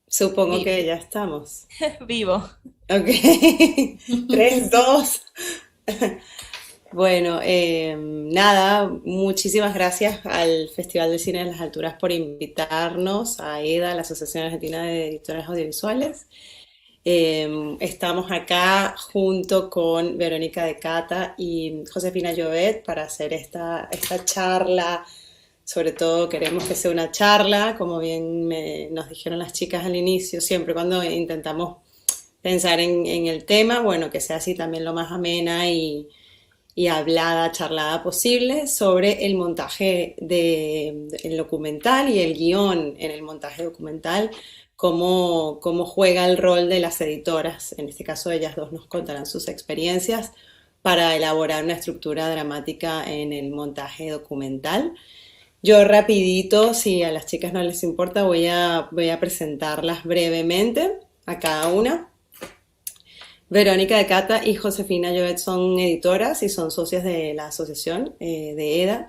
Supongo Vi- que ya estamos. Vivo. Ok. Tres, dos. Bueno, nada, muchísimas gracias al Festival de Cine de las Alturas por invitarnos, a EDA, la Asociación Argentina de Editores Audiovisuales. Estamos acá junto con Verónica de Cata y Josefina Llobet para hacer esta charla. Sobre todo queremos que sea una charla, como bien nos dijeron las chicas al inicio, siempre cuando intentamos pensar en el tema, bueno, que sea así también lo más amena y hablada, charlada posible sobre el montaje del documental y el guión en el montaje documental, cómo juega el rol de las editoras. En este caso, ellas dos nos contarán sus experiencias para elaborar una estructura dramática en el montaje documental. Yo rapidito, si a las chicas no les importa, voy a presentarlas brevemente a cada una. Verónica de Cata y Josefina Llobet son editoras y son socias de la asociación de EDA.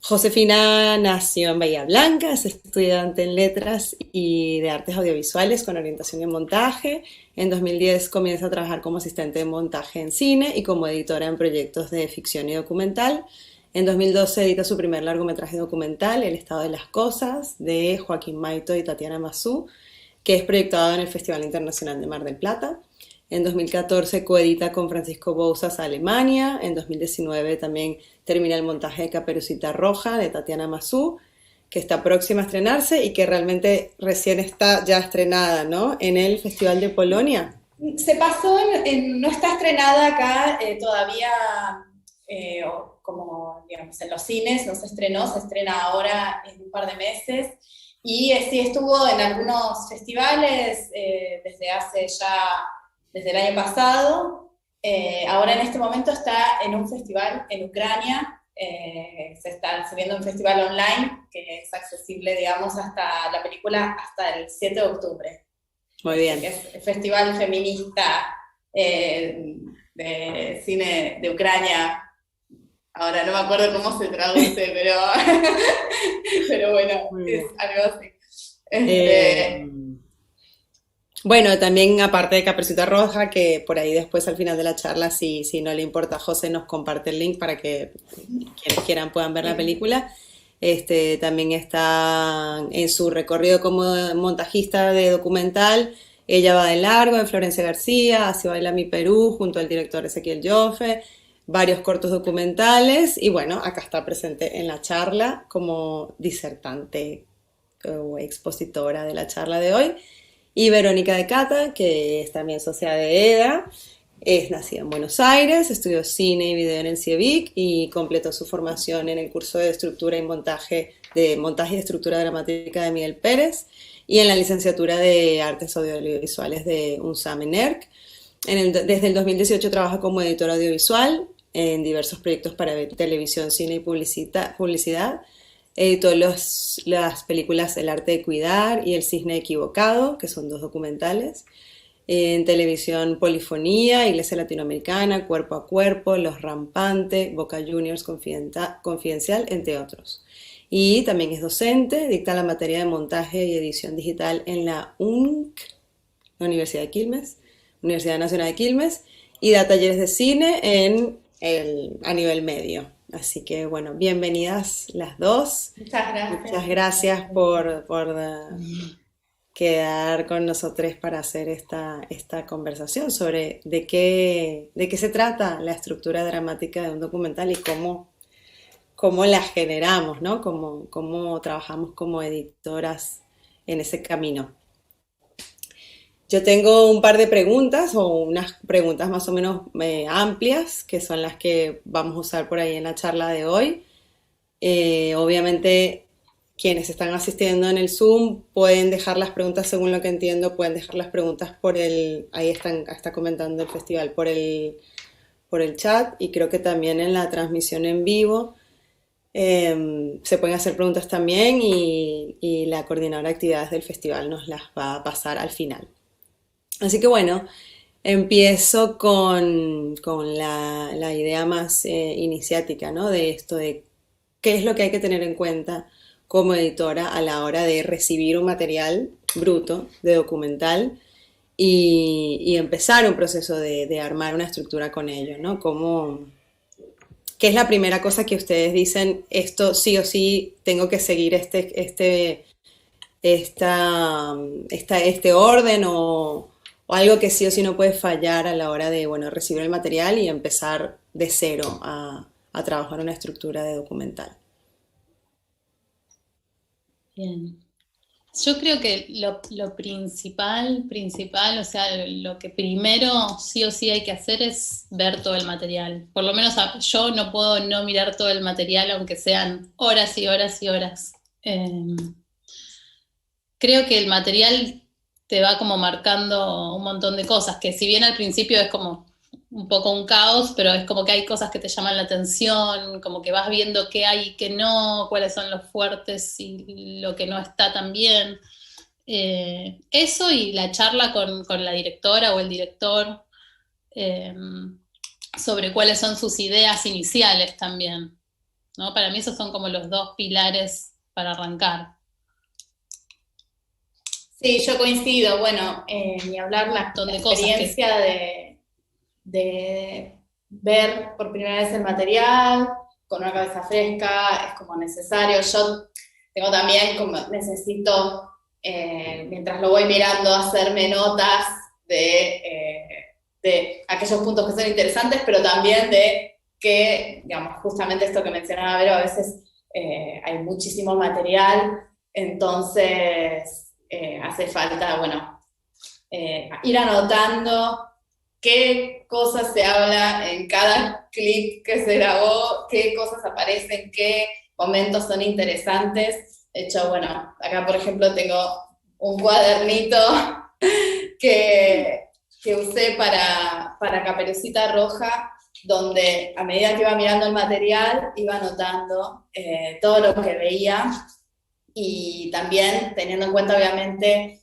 Josefina nació en Bahía Blanca, es estudiante en letras y de artes audiovisuales con orientación en montaje. En 2010 comienza a trabajar como asistente de montaje en cine y como editora en proyectos de ficción y documental. En 2012 edita su primer largometraje documental, El estado de las cosas, de Joaquín Maito y Tatiana Massú, que es proyectado en el Festival Internacional de Mar del Plata. En 2014 coedita con Francisco Bouzas Alemania. En 2019 también termina el montaje de Caperucita Roja de Tatiana Massú, que está próxima a estrenarse y que realmente recién está ya estrenada, ¿no? En el Festival de Polonia. Se pasó, no está estrenada acá todavía, como digamos en los cines, no se estrenó, se estrena ahora en un par de meses. Y sí estuvo en algunos festivales desde hace ya, desde el año pasado. Ahora en este momento está en un festival en Ucrania. Se está subiendo un festival online que es accesible, digamos, hasta la película hasta el 7 de octubre. Muy bien. Que es el Festival Feminista de Cine de Ucrania. Ahora no me acuerdo cómo se traduce, pero bueno, Muy es bien. algo así. Eh, Este, bueno, también aparte de Caperucita Roja, que por ahí después al final de la charla, si no le importa a José, nos comparte el link para que quienes quieran puedan ver la película. También está en su recorrido como montajista de documental. Ella va de largo, de Florencia García, Así baila mi Perú, junto al director Ezequiel Joffe, varios cortos documentales y bueno, acá está presente en la charla como disertante o expositora de la charla de hoy. Y Verónica de Cata, que es también socia de EDA, es nacida en Buenos Aires, estudió cine y video en el CIEVIC y completó su formación en el curso de estructura y montaje y estructura dramática de Miguel Pérez y en la licenciatura de artes audiovisuales de UNSAM en ERC. Desde el 2018 trabaja como editor audiovisual en diversos proyectos para televisión, cine y publicidad. Editó las películas El arte de cuidar y El cisne equivocado, que son dos documentales. En televisión Polifonía, Iglesia Latinoamericana, Cuerpo a Cuerpo, Los Rampantes, Boca Juniors Confidencial, entre otros. Y también es docente, dicta la materia de montaje y edición digital en la UNC, la Universidad de Quilmes, Universidad Nacional de Quilmes, y da talleres de cine a nivel medio. Así que bueno, bienvenidas las dos. muchas Muchas gracias. gracias por quedar con nosotros para hacer esta conversación sobre de qué se trata la estructura dramática de un documental y cómo la generamos, ¿no? Cómo trabajamos como editoras en ese camino. Yo tengo un par de preguntas o unas preguntas más o menos amplias, que son las que vamos a usar por ahí en la charla de hoy. Obviamente, quienes están asistiendo en el Zoom pueden dejar las preguntas, según lo que entiendo, pueden dejar las preguntas ahí está comentando el festival, por el chat, y creo que también en la transmisión en vivo se pueden hacer preguntas también y la coordinadora de actividades del festival nos las va a pasar al final. Así que bueno, empiezo con la idea más iniciática, ¿no? De esto de qué es lo que hay que tener en cuenta como editora a la hora de recibir un material bruto de documental y empezar un proceso de armar una estructura con ello, ¿no? Como, ¿qué es la primera cosa que ustedes dicen, esto sí o sí tengo que seguir este orden o algo que sí o sí no puede fallar a la hora de, bueno, recibir el material y empezar de cero a trabajar una estructura de documental? Bien. Yo creo que lo principal, o sea, lo que primero sí o sí hay que hacer es ver todo el material. Por lo menos yo no puedo no mirar todo el material, aunque sean horas y horas y horas. Creo que el material te va como marcando un montón de cosas, que si bien al principio es como un poco un caos, pero es como que hay cosas que te llaman la atención, como que vas viendo qué hay y qué no, cuáles son los fuertes y lo que no está tan bien. Eso y la charla con la directora o el director eh, sobre cuáles son sus ideas iniciales también, ¿no? Para mí esos son como los dos pilares para arrancar. Sí, yo coincido. Bueno, ni hablar la De cosas que experiencia de ver por primera vez el material con una cabeza fresca es como necesario. Yo tengo también como necesito, mientras lo voy mirando, hacerme notas de aquellos puntos que son interesantes, pero también de que, digamos, justamente esto que mencionaba Vero, a veces hay muchísimo material, entonces hace falta, bueno, ir anotando qué cosas se habla en cada clip que se grabó, qué cosas aparecen, qué momentos son interesantes. De hecho, bueno, acá por ejemplo tengo un cuadernito que usé para Caperucita Roja, donde a medida que iba mirando el material, iba anotando todo lo que veía y también teniendo en cuenta, obviamente,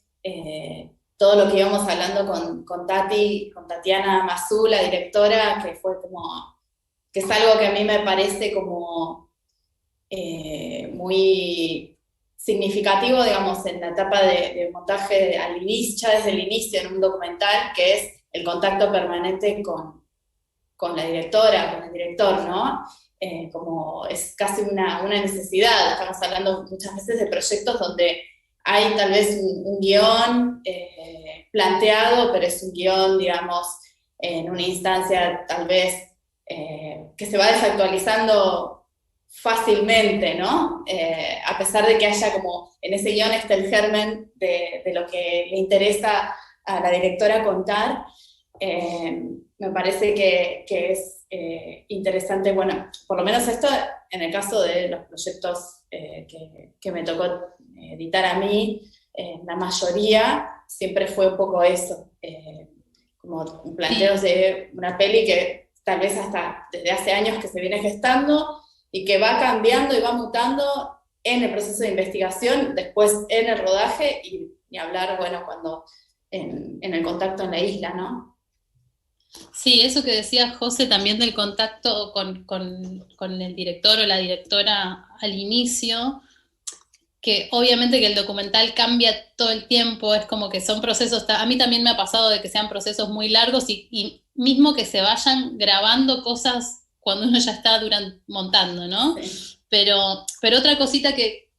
todo lo que íbamos hablando con Tati, con Tatiana Mazú, la directora, que fue como, que es algo que a mí me parece como muy significativo, digamos, en la etapa de montaje al inicio, ya desde el inicio en un documental, que es el contacto permanente con la directora, con el director, ¿no? Como es casi una necesidad, estamos hablando muchas veces de proyectos donde hay tal vez un guión planteado, pero es un guión, digamos, en una instancia tal vez que se va desactualizando fácilmente, ¿no? A pesar de que haya como, en ese guión está el germen de lo que le interesa a la directora contar, me parece que es interesante, bueno, por lo menos esto en el caso de los proyectos que me tocó editar a mí, la mayoría siempre fue un poco eso, como planteos de una peli que tal vez hasta desde hace años que se viene gestando y que va cambiando y va mutando en el proceso de investigación, después en el rodaje y ni hablar, bueno, cuando en el contacto en la isla, ¿no? Sí, eso que decía José también del contacto con el director o la directora al inicio, que obviamente que el documental cambia todo el tiempo, es como que son procesos, a mí también me ha pasado de que sean procesos muy largos y mismo que se vayan grabando cosas cuando uno ya está montando, ¿no? Sí. Pero otra cosita que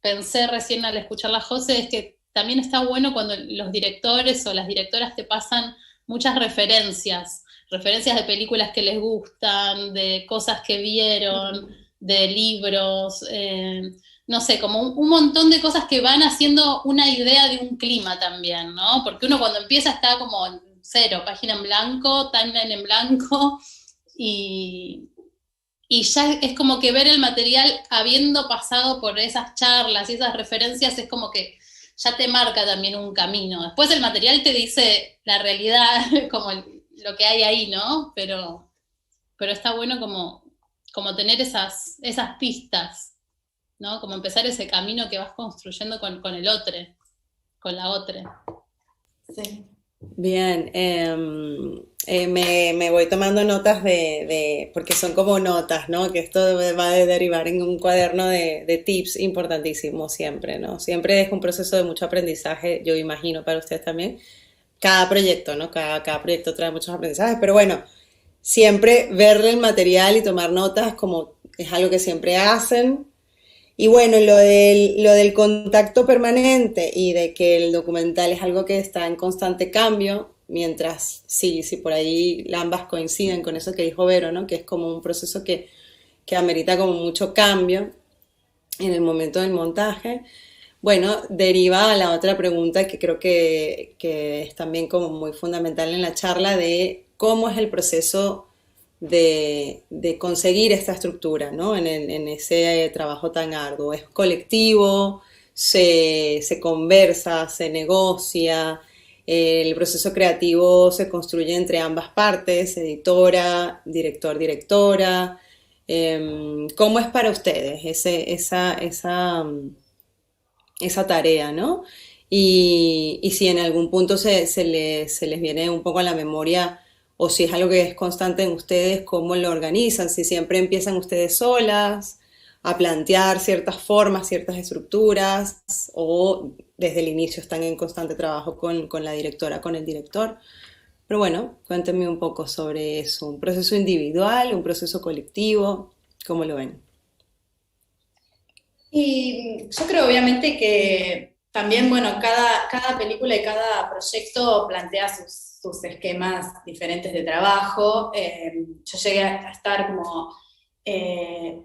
pensé recién al escuchar a José es que también está bueno cuando los directores o las directoras te pasan muchas referencias de películas que les gustan, de cosas que vieron, de libros, no sé, como un montón de cosas que van haciendo una idea de un clima también, ¿no? Porque uno cuando empieza está como en cero, página en blanco, timeline en blanco, y ya es como que ver el material habiendo pasado por esas charlas y esas referencias es como que ya te marca también un camino. Después el material te dice la realidad, como lo que hay ahí, ¿no? Pero está bueno como tener esas pistas, ¿no? Como empezar ese camino que vas construyendo con el otro, con la otra. Sí. Bien, me voy tomando notas porque son como notas, ¿no? Que esto va a derivar en un cuaderno de tips importantísimos siempre, ¿no? Siempre es un proceso de mucho aprendizaje, yo imagino para ustedes también. Cada proyecto, ¿no? Cada proyecto trae muchos aprendizajes, pero bueno, siempre ver el material y tomar notas como es algo que siempre hacen. Y bueno, lo del contacto permanente y de que el documental es algo que está en constante cambio, mientras sí, sí por ahí ambas coinciden con eso que dijo Vero, ¿no? Que es como un proceso que amerita como mucho cambio en el momento del montaje. Bueno, deriva a la otra pregunta que creo que es también como muy fundamental en la charla de cómo es el proceso de conseguir esta estructura, ¿no? En ese trabajo tan arduo. Es colectivo, se conversa, se negocia, el proceso creativo se construye entre ambas partes, editora, director, directora. ¿Cómo es para ustedes esa tarea, ¿no? Y si en algún punto se les viene un poco a la memoria o si es algo que es constante en ustedes, cómo lo organizan, si siempre empiezan ustedes solas a plantear ciertas formas, ciertas estructuras, o desde el inicio están en constante trabajo con la directora, con el director. Pero bueno, cuéntenme un poco sobre eso, un proceso individual, un proceso colectivo, ¿cómo lo ven? Y yo creo obviamente que también, bueno, cada película y cada proyecto plantea sus esquemas diferentes de trabajo. Yo llegué a estar como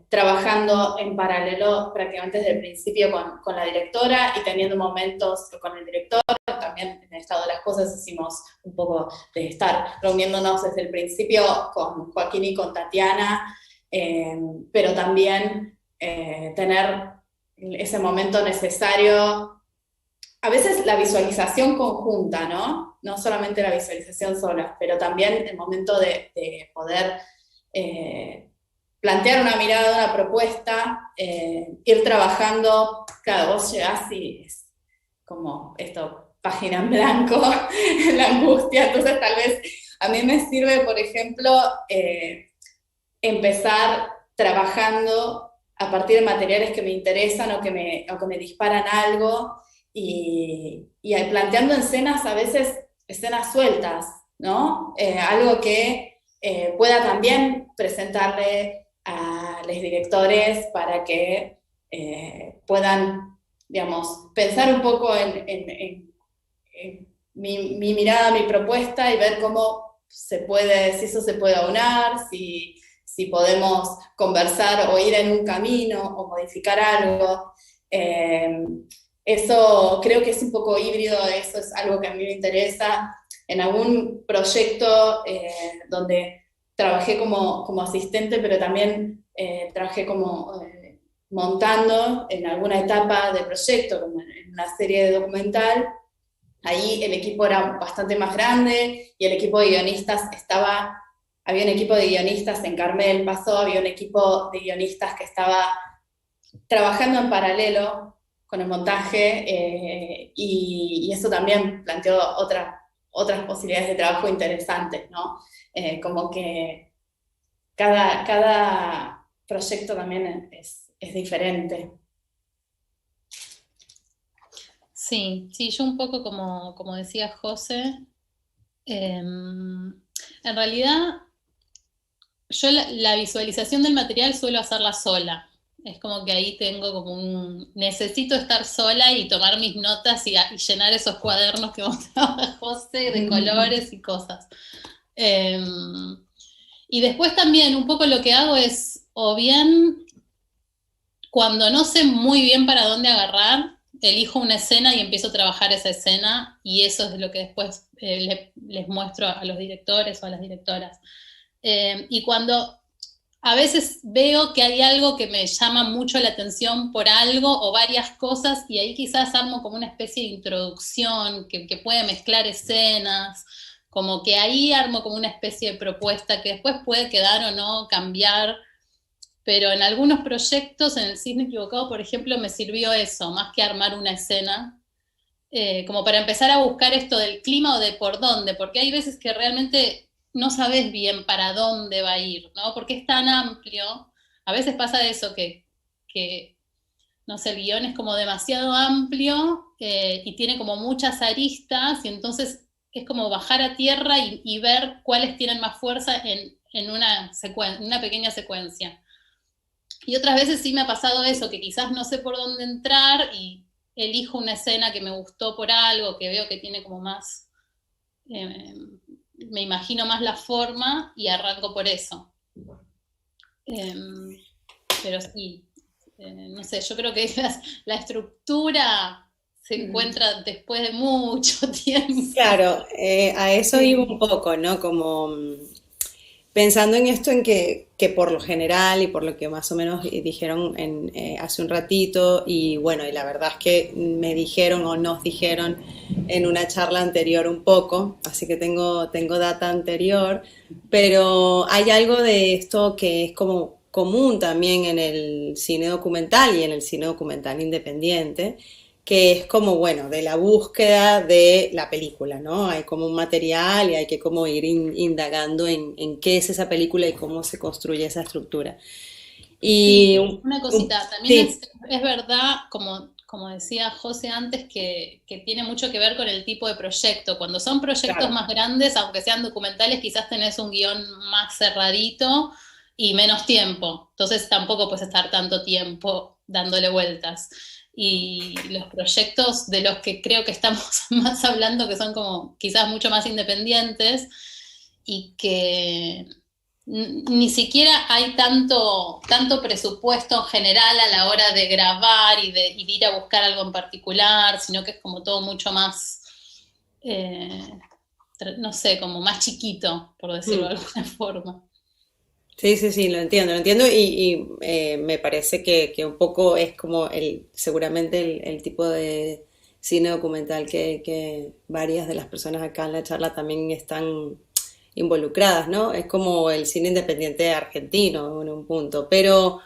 trabajando en paralelo prácticamente desde el principio con la directora y teniendo momentos con el director. También en el estado de las cosas hicimos un poco de estar reuniéndonos desde el principio con Joaquín y con Tatiana, pero también tener ese momento necesario, a veces la visualización conjunta, ¿no? No solamente la visualización sola, pero también el momento de poder plantear una mirada, una propuesta, ir trabajando, claro, vos llegás y es como esto, página en blanco, la angustia, entonces tal vez a mí me sirve, por ejemplo, empezar trabajando a partir de materiales que me interesan o que me disparan algo y planteando escenas, a veces escenas sueltas, ¿no? Algo que pueda también presentarle a los directores para que puedan, digamos, pensar un poco en mi mirada, mi propuesta y ver cómo se puede, si eso se puede aunar, si podemos conversar o ir en un camino o modificar algo. Eso creo que es un poco híbrido, eso es algo que a mí me interesa. En algún proyecto donde trabajé como asistente, pero también trabajé como montando en alguna etapa del proyecto, como en una serie de documental. Ahí el equipo era bastante más grande y el equipo de guionistas había un equipo de guionistas en Carmel Pasó, había un equipo de guionistas que estaba trabajando en paralelo con el montaje y eso también planteó otras posibilidades de trabajo interesantes, ¿no? Como que cada proyecto también es diferente. Sí, sí, yo un poco como decía José, en realidad yo la visualización del material suelo hacerla sola. Es como que ahí tengo como necesito estar sola y tomar mis notas y llenar esos cuadernos que mostraba José de colores y cosas. Y después también un poco lo que hago es, o bien, cuando no sé muy bien para dónde agarrar, elijo una escena y empiezo a trabajar esa escena y eso es lo que después les muestro a los directores o a las directoras. Y cuando a veces veo que hay algo que me llama mucho la atención por algo o varias cosas y ahí quizás armo como una especie de introducción que puede mezclar escenas, como que ahí armo como una especie de propuesta que después puede quedar o no, cambiar, pero en algunos proyectos, en el Cisne Equivocado, por ejemplo, me sirvió eso, más que armar una escena, como para empezar a buscar esto del clima o de por dónde, porque hay veces que realmente no sabes bien para dónde va a ir, ¿no? Porque es tan amplio. A veces pasa eso que no sé, el guión es como demasiado amplio y tiene como muchas aristas y entonces es como bajar a tierra y ver cuáles tienen más fuerza en una pequeña secuencia. Y otras veces sí me ha pasado eso, que quizás no sé por dónde entrar y elijo una escena que me gustó por algo, que veo que tiene como más, eh, me imagino más la forma y arranco por eso. Eh, pero sí, no sé, yo creo que la estructura se encuentra después de mucho tiempo. Claro, a eso iba un poco, ¿no? Como pensando en esto, en que por lo general y por lo que más o menos dijeron hace un ratito, y bueno, y la verdad es que me dijeron o nos dijeron en una charla anterior un poco, así que tengo data anterior, pero hay algo de esto que es como común también en el cine documental y en el cine documental independiente, que es como, bueno, de la búsqueda de la película, ¿no? Hay como un material y hay que como ir indagando en qué es esa película y cómo se construye esa estructura. Y Sí, una cosita, también sí, es verdad, como decía José antes, que tiene mucho que ver con el tipo de proyecto. Cuando son proyectos claro. más grandes, aunque sean documentales, quizás tenés un guión más cerradito y menos tiempo. Entonces tampoco puedes estar tanto tiempo dándole vueltas. Y los proyectos de los que creo que estamos más hablando, que son como quizás mucho más independientes y que ni siquiera hay tanto presupuesto en general a la hora de grabar y de ir a buscar algo en particular, sino que es como todo mucho más, eh, no sé, como más chiquito, por decirlo de Mm. alguna forma. Sí, sí, sí, lo entiendo y me parece que un poco es como seguramente el tipo de cine documental que varias de las personas acá en la charla también están involucradas, ¿no? Es como el cine independiente argentino en un punto, pero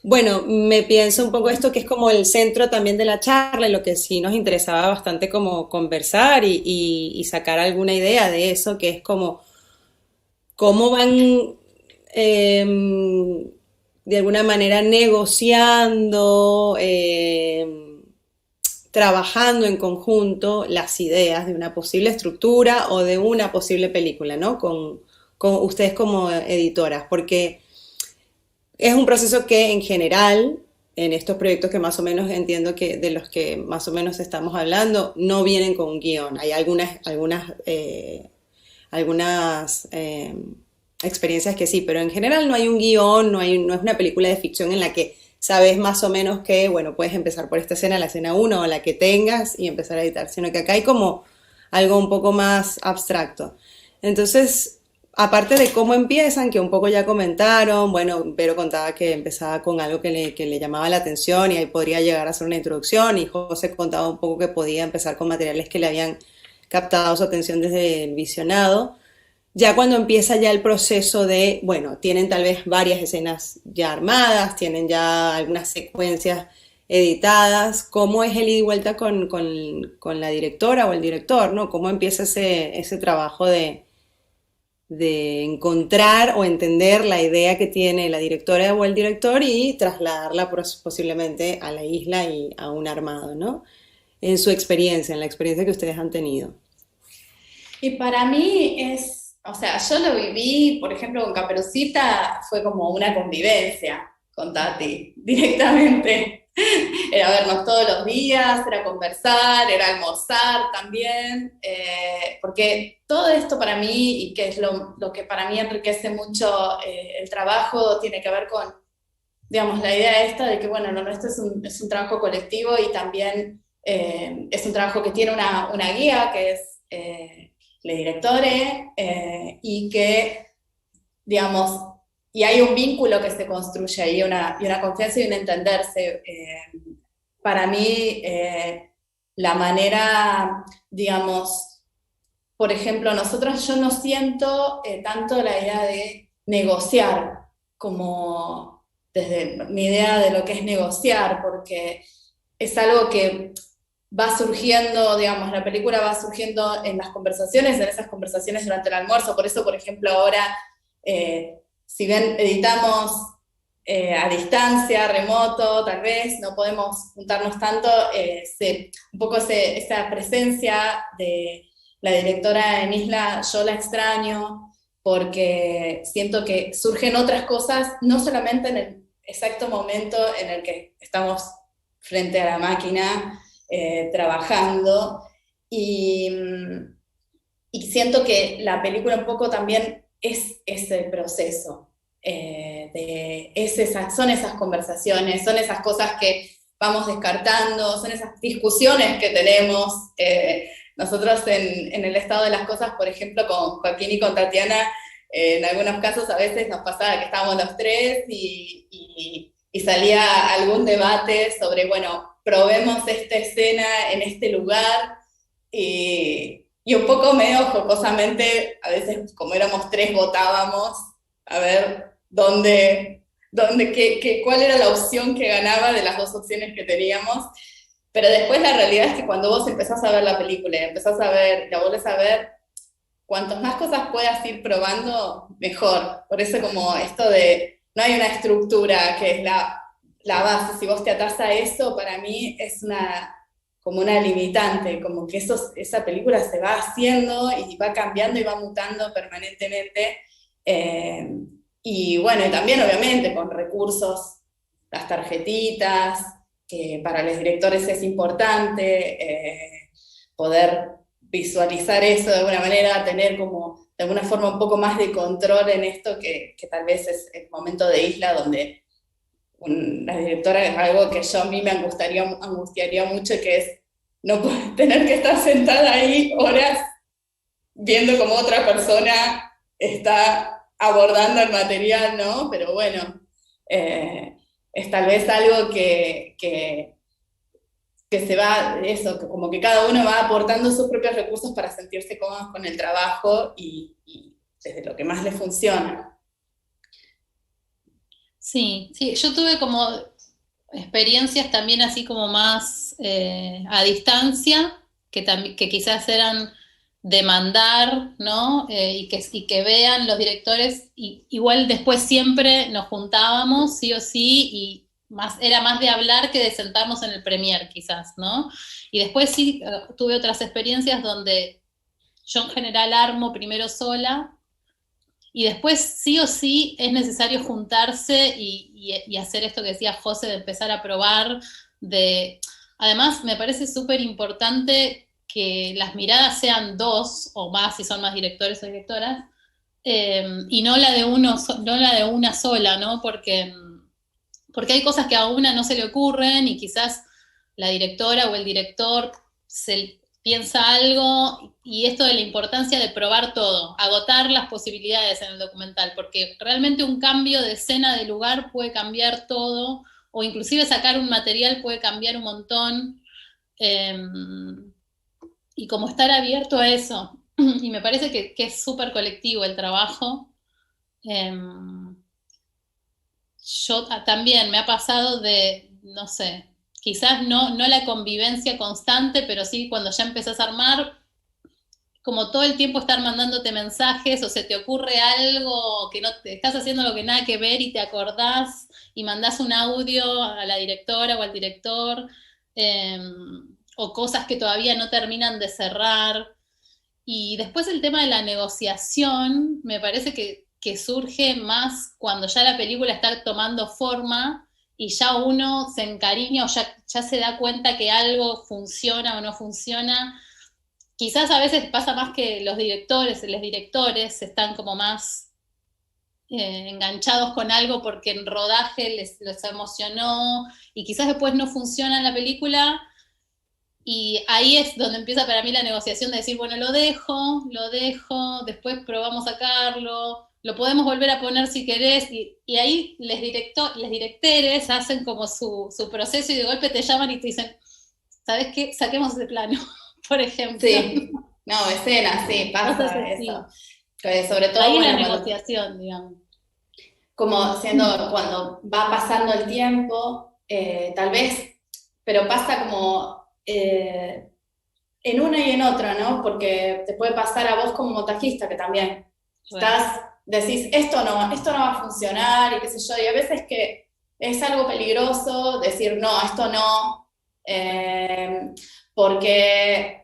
bueno, me pienso un poco esto que es como el centro también de la charla y lo que sí nos interesaba bastante como conversar y sacar alguna idea de eso, que es como cómo van de alguna manera negociando, trabajando en conjunto las ideas de una posible estructura o de una posible película, ¿no? Con ustedes como editoras, porque es un proceso que en general, en estos proyectos que más o menos entiendo que de los que más o menos estamos hablando, no vienen con un guión. Hay algunas experiencias que sí, pero en general no hay un guión, no es una película de ficción en la que sabes más o menos que, bueno, puedes empezar por esta escena, la escena uno o la que tengas y empezar a editar, sino que acá hay como algo un poco más abstracto. Entonces, aparte de cómo empiezan, que un poco ya comentaron, bueno, Vero contaba que empezaba con algo que le llamaba la atención y ahí podría llegar a ser una introducción y José contaba un poco que podía empezar con materiales que le habían captado su atención desde el visionado. Ya cuando empieza ya el proceso de, bueno, tienen tal vez varias escenas ya armadas, tienen ya algunas secuencias editadas, ¿cómo es el ida y vuelta con la directora o el director, ¿no? ¿Cómo empieza ese trabajo de encontrar o entender la idea que tiene la directora o el director y trasladarla posiblemente a la isla y a un armado, ¿no? En su experiencia, en la experiencia que ustedes han tenido. Y para mí o sea, yo lo viví, por ejemplo, con Caperucita, fue como una convivencia con Tati, directamente. Era vernos todos los días, era conversar, era almorzar también, porque todo esto para mí, y que es lo que para mí enriquece mucho el trabajo, tiene que ver con, digamos, la idea esta de que, bueno, lo nuestro es un trabajo colectivo y también es un trabajo que tiene una guía, que es le directore, y que, digamos, y hay un vínculo que se construye ahí, y una confianza y un entenderse. Para mí, la manera, digamos, por ejemplo, nosotros yo no siento tanto la idea de negociar como desde mi idea de lo que es negociar, porque es algo que va surgiendo, digamos, la película va surgiendo en las conversaciones, en esas conversaciones durante el almuerzo. Por eso, por ejemplo, ahora, si bien editamos a distancia, remoto, tal vez, no podemos juntarnos tanto, un poco esa presencia de la directora en Isla, yo la extraño, porque siento que surgen otras cosas, no solamente en el exacto momento en el que estamos frente a la máquina, trabajando, y, y siento que la película un poco también es ese proceso, son esas conversaciones, son esas cosas que vamos descartando, son esas discusiones que tenemos. Nosotros en el estado de las cosas, por ejemplo, con Joaquín y con Tatiana, en algunos casos a veces nos pasaba que estábamos los tres y salía algún debate sobre, bueno, probemos esta escena en este lugar, y un poco medio jocosamente, a veces como éramos tres votábamos a ver cuál era la opción que ganaba de las dos opciones que teníamos, pero después la realidad es que cuando vos empezás a ver la película y empezás a ver, la volvés a ver, cuantas más cosas puedas ir probando, mejor. Por eso como esto de, no hay una estructura que es la base, si vos te atás a eso, para mí es como una limitante, como que esa película se va haciendo y va cambiando y va mutando permanentemente. Y bueno, y también obviamente con recursos, las tarjetitas, que para los directores es importante, poder visualizar eso de alguna manera, tener como de alguna forma un poco más de control en esto que tal vez es el momento de Isla donde la directora es algo que a mí me angustiaría mucho, que es no tener que estar sentada ahí horas viendo cómo otra persona está abordando el material, ¿no? Pero bueno, es tal vez algo que se va, eso, que como que cada uno va aportando sus propios recursos para sentirse cómodos con el trabajo y desde lo que más le funciona. Sí, sí, yo tuve como experiencias también así como más a distancia, que quizás eran demandar, ¿no? Y que vean los directores, y igual después siempre nos juntábamos, sí o sí, y era más de hablar que de sentarnos en el premier, quizás, ¿no? Y después sí tuve otras experiencias donde yo en general armo primero sola, y después sí o sí es necesario juntarse y hacer esto que decía José, de empezar a probar, además me parece súper importante que las miradas sean dos o más, si son más directores o directoras, y no la de no la de una sola, ¿no? Porque hay cosas que a una no se le ocurren y quizás la directora o el director se piensa algo, y esto de la importancia de probar todo, agotar las posibilidades en el documental, porque realmente un cambio de escena, de lugar, puede cambiar todo, o inclusive sacar un material puede cambiar un montón, y como estar abierto a eso, y me parece que es súper colectivo el trabajo. Yo también me ha pasado de, no sé, quizás no la convivencia constante, pero sí cuando ya empezás a armar, como todo el tiempo estar mandándote mensajes, o se te ocurre algo que no te estás haciendo, lo que nada que ver, y te acordás y mandás un audio a la directora o al director, eh, o cosas que todavía no terminan de cerrar. Y después el tema de la negociación, me parece que surge más cuando ya la película está tomando forma y ya uno se encariña o ya se da cuenta que algo funciona o no funciona. Quizás a veces pasa más que los directores están como más enganchados con algo porque en rodaje les emocionó, y quizás después no funciona en la película, y ahí es donde empieza para mí la negociación de decir, bueno, lo dejo, después probamos a sacarlo, lo podemos volver a poner si querés, y ahí les directores hacen como su proceso, y de golpe te llaman y te dicen, ¿sabes qué? Saquemos ese plano, por ejemplo. Sí, no, escena, sí, pasa eso. Sobre todo, ahí bueno, la negociación, digamos. Como cuando va pasando el tiempo, tal vez, pero pasa como en una y en otra, ¿no? Porque te puede pasar a vos como montajista que también decís, esto no va a funcionar y qué sé yo, y a veces que es algo peligroso decir, no, esto no, porque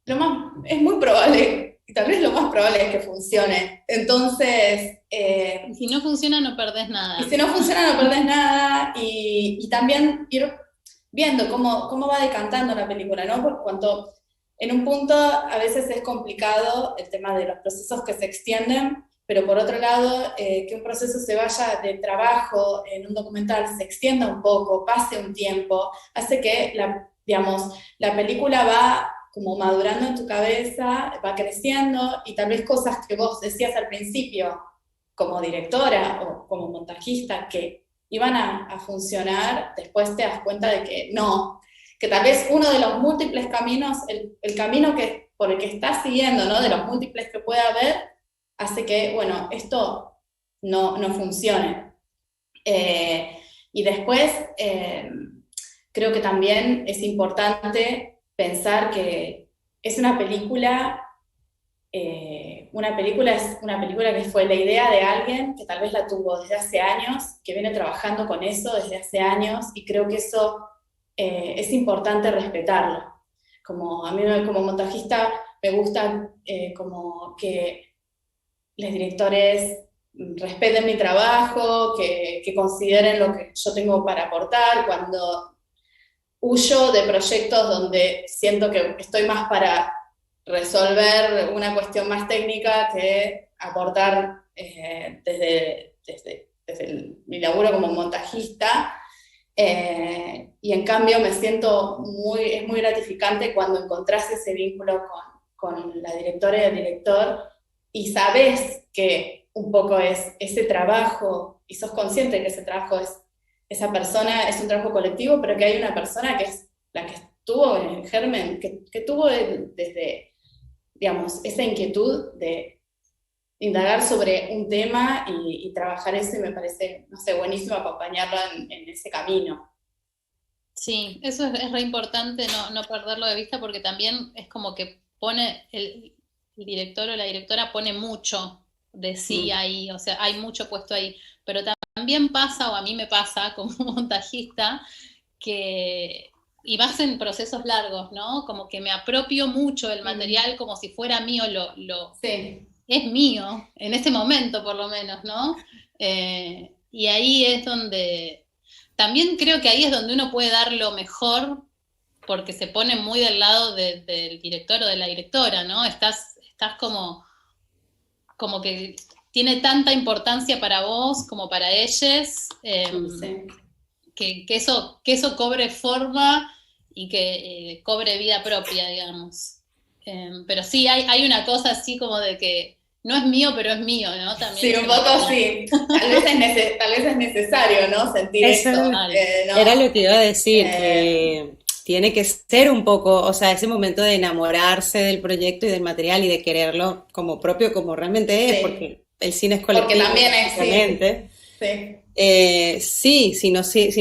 es muy probable, y tal vez lo más probable es que funcione. Entonces, y si no funciona no perdés nada. y si no funciona no perdés nada, y también ir viendo cómo va decantando la película, ¿no? Por cuanto en un punto a veces es complicado el tema de los procesos que se extienden, pero por otro lado, que un proceso se vaya de trabajo en un documental, se extienda un poco, pase un tiempo, hace que digamos, la película va como madurando en tu cabeza, va creciendo, y tal vez cosas que vos decías al principio, como directora o como montajista, que iban a funcionar, después te das cuenta de que no, que tal vez uno de los múltiples caminos, el camino por el que estás siguiendo, ¿no? De los múltiples que puede haber, hace que, bueno, esto no funcione. Y después, creo que también es importante pensar que es una película es una película que fue la idea de alguien que tal vez la tuvo desde hace años, que viene trabajando con eso desde hace años, y creo que eso es importante respetarlo. Como a mí como montajista me gusta como que los directores respeten mi trabajo, que consideren lo que yo tengo para aportar. Cuando huyo de proyectos donde siento que estoy más para resolver una cuestión más técnica que aportar desde mi laburo como montajista. Y en cambio me siento es muy gratificante cuando encontrás ese vínculo con la directora y el director, y sabés que un poco es ese trabajo, y sos consciente que ese trabajo esa persona es un trabajo colectivo, pero que hay una persona que es la que estuvo en el germen, que tuvo desde, digamos, esa inquietud de indagar sobre un tema y trabajar eso, y me parece, no sé, buenísimo acompañarlo en ese camino. Sí, eso es re importante no perderlo de vista, porque también es como que pone el director o la directora pone mucho de sí ahí, o sea, hay mucho puesto ahí, pero también pasa, o a mí me pasa como montajista, que, y más en procesos largos, ¿no? Como que me apropio mucho del material como si fuera mío, Sí. es mío, en este momento por lo menos, ¿no? Y ahí es donde, también creo que ahí es donde uno puede dar lo mejor, porque se pone muy del lado del director o de la directora, ¿no? Estás como que tiene tanta importancia para vos como para ellos, Sí. que eso cobre forma y que cobre vida propia, digamos. Pero sí, hay una cosa así como de que no es mío, pero es mío, ¿no? También Sí, un poco sí. Tal vez es necesario, ¿no? Sentir Eso eso. ¿No? era lo que iba a decir, Eh, que tiene que ser un poco, o sea, ese momento de enamorarse del proyecto y del material y de quererlo como propio, como realmente es, sí. porque el cine es Porque colectivo, también sí. básicamente. Sí. Sí, si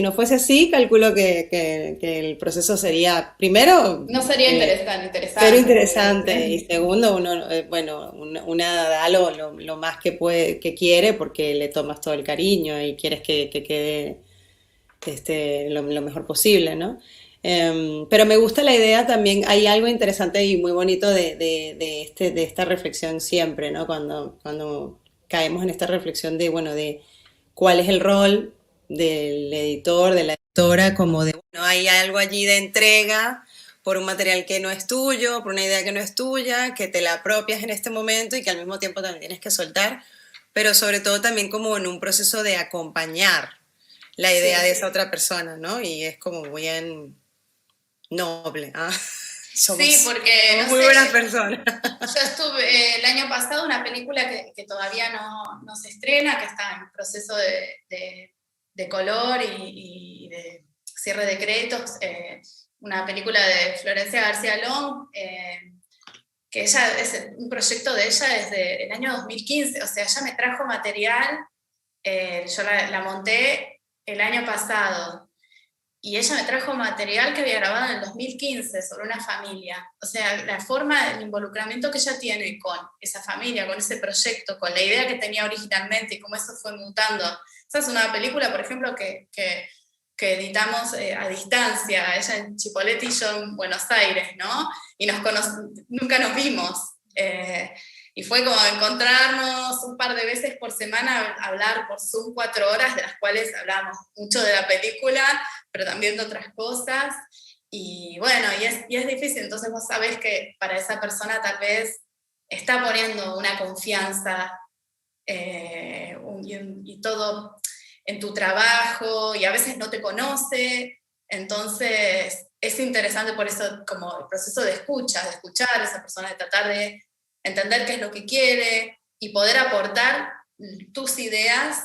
no fuese así, calculo que el proceso sería, primero, No sería cero interesante. interesante, y segundo, uno, bueno, una da lo más que puede, que quiere, porque le tomas todo el cariño y quieres que quede lo mejor posible, ¿no? Pero me gusta la idea también, hay algo interesante y muy bonito de esta reflexión siempre, ¿no? Cuando caemos en esta reflexión de, bueno, de cuál es el rol del editor, de la editora, como de, bueno, hay algo allí de entrega por un material que no es tuyo, por una idea que no es tuya, que te la apropias en este momento y que al mismo tiempo también tienes que soltar, pero sobre todo también como en un proceso de acompañar la idea de esa otra persona, ¿no? Y es como bien noble. ¿Ah? Sí, porque, no muy sé, buenas personas. yo estuve el año pasado una película que todavía no se estrena, que está en proceso de color y de cierre de créditos, una película de Florencia García Long, que ella es un proyecto de ella desde el año 2015, o sea, ella me trajo material, yo la monté el año pasado, y ella me trajo material que había grabado en el 2015 sobre una familia. O sea, la forma, el involucramiento que ella tiene con esa familia, con ese proyecto, con la idea que tenía originalmente y cómo eso fue mutando. Esa es una película, por ejemplo, que editamos a distancia, ella en Chipolete y yo en Buenos Aires, ¿no? Y nunca nos vimos. Y fue como encontrarnos un par de veces por semana, hablar por Zoom 4 horas, de las cuales hablábamos mucho de la película, pero también de otras cosas. Y bueno, y es difícil, entonces vos sabés que para esa persona tal vez está poniendo una confianza y todo en tu trabajo, y a veces no te conoce, entonces es interesante por eso como el proceso de escuchar a esa persona, de tratar de entender qué es lo que quiere y poder aportar tus ideas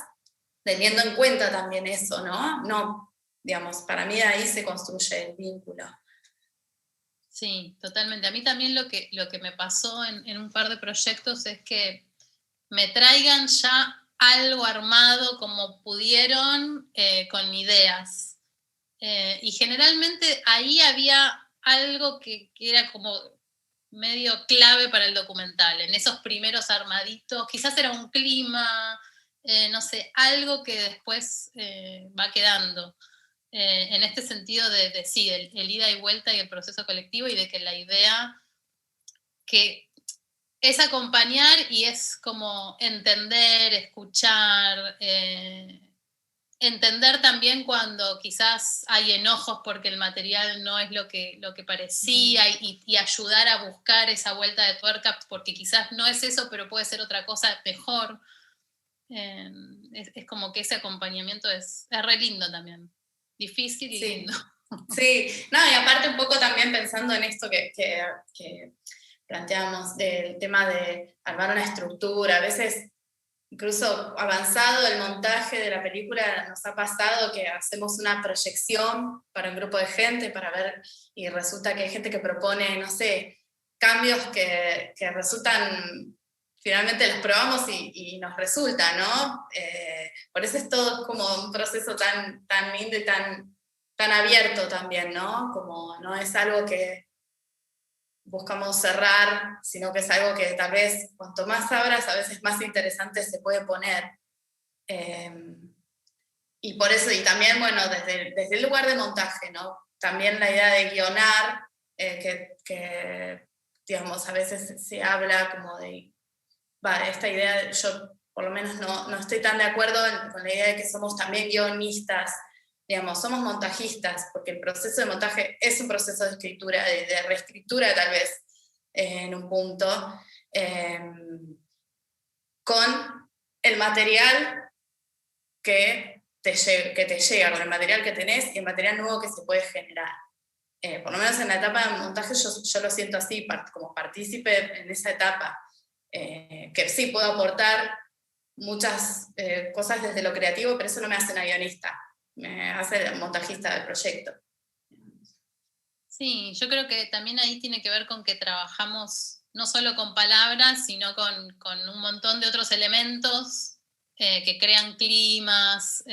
teniendo en cuenta también eso, ¿no? No, digamos, para mí ahí se construye el vínculo. Sí, totalmente. A mí también lo que me pasó en un par de proyectos es que me traigan ya algo armado como pudieron, con ideas. Y generalmente ahí había algo que era como medio clave para el documental, en esos primeros armaditos, quizás era un clima, no sé, algo que después va quedando. En este sentido de sí, el ida y vuelta y el proceso colectivo, y de que la idea que es acompañar y es como entender, escuchar, entender también cuando quizás hay enojos porque el material no es lo que parecía, y ayudar a buscar esa vuelta de tuerca porque quizás no es eso, pero puede ser otra cosa mejor. Es como que ese acompañamiento es re lindo también. Difícil y Sí. lindo. Sí, no, y aparte un poco también pensando en esto que planteamos del tema de armar una estructura, a veces incluso avanzado el montaje de la película nos ha pasado que hacemos una proyección para un grupo de gente para ver, y resulta que hay gente que propone, no sé, cambios que resultan, finalmente los probamos y nos resulta, ¿no? Por eso es todo como un proceso tan lindo y tan abierto también, ¿no? Como no es algo que buscamos cerrar, sino que es algo que tal vez cuanto más abras, a veces más interesante se puede poner. Y por eso, y también, bueno, desde el lugar de montaje, ¿no? También la idea de guionar, digamos, a veces se habla como de, esta idea, yo por lo menos no estoy tan de acuerdo con la idea de que somos también guionistas, digamos, somos montajistas, porque el proceso de montaje es un proceso de escritura, de reescritura tal vez, en un punto, con el material que te llega, con el material que tenés y el material nuevo que se puede generar. Por lo menos en la etapa de montaje yo lo siento así, como partícipe en esa etapa, que sí puedo aportar muchas cosas desde lo creativo, pero eso no me hace una guionista, me hace montajista del proyecto. Sí, yo creo que también ahí tiene que ver con que trabajamos no solo con palabras, sino con un montón de otros elementos que crean climas.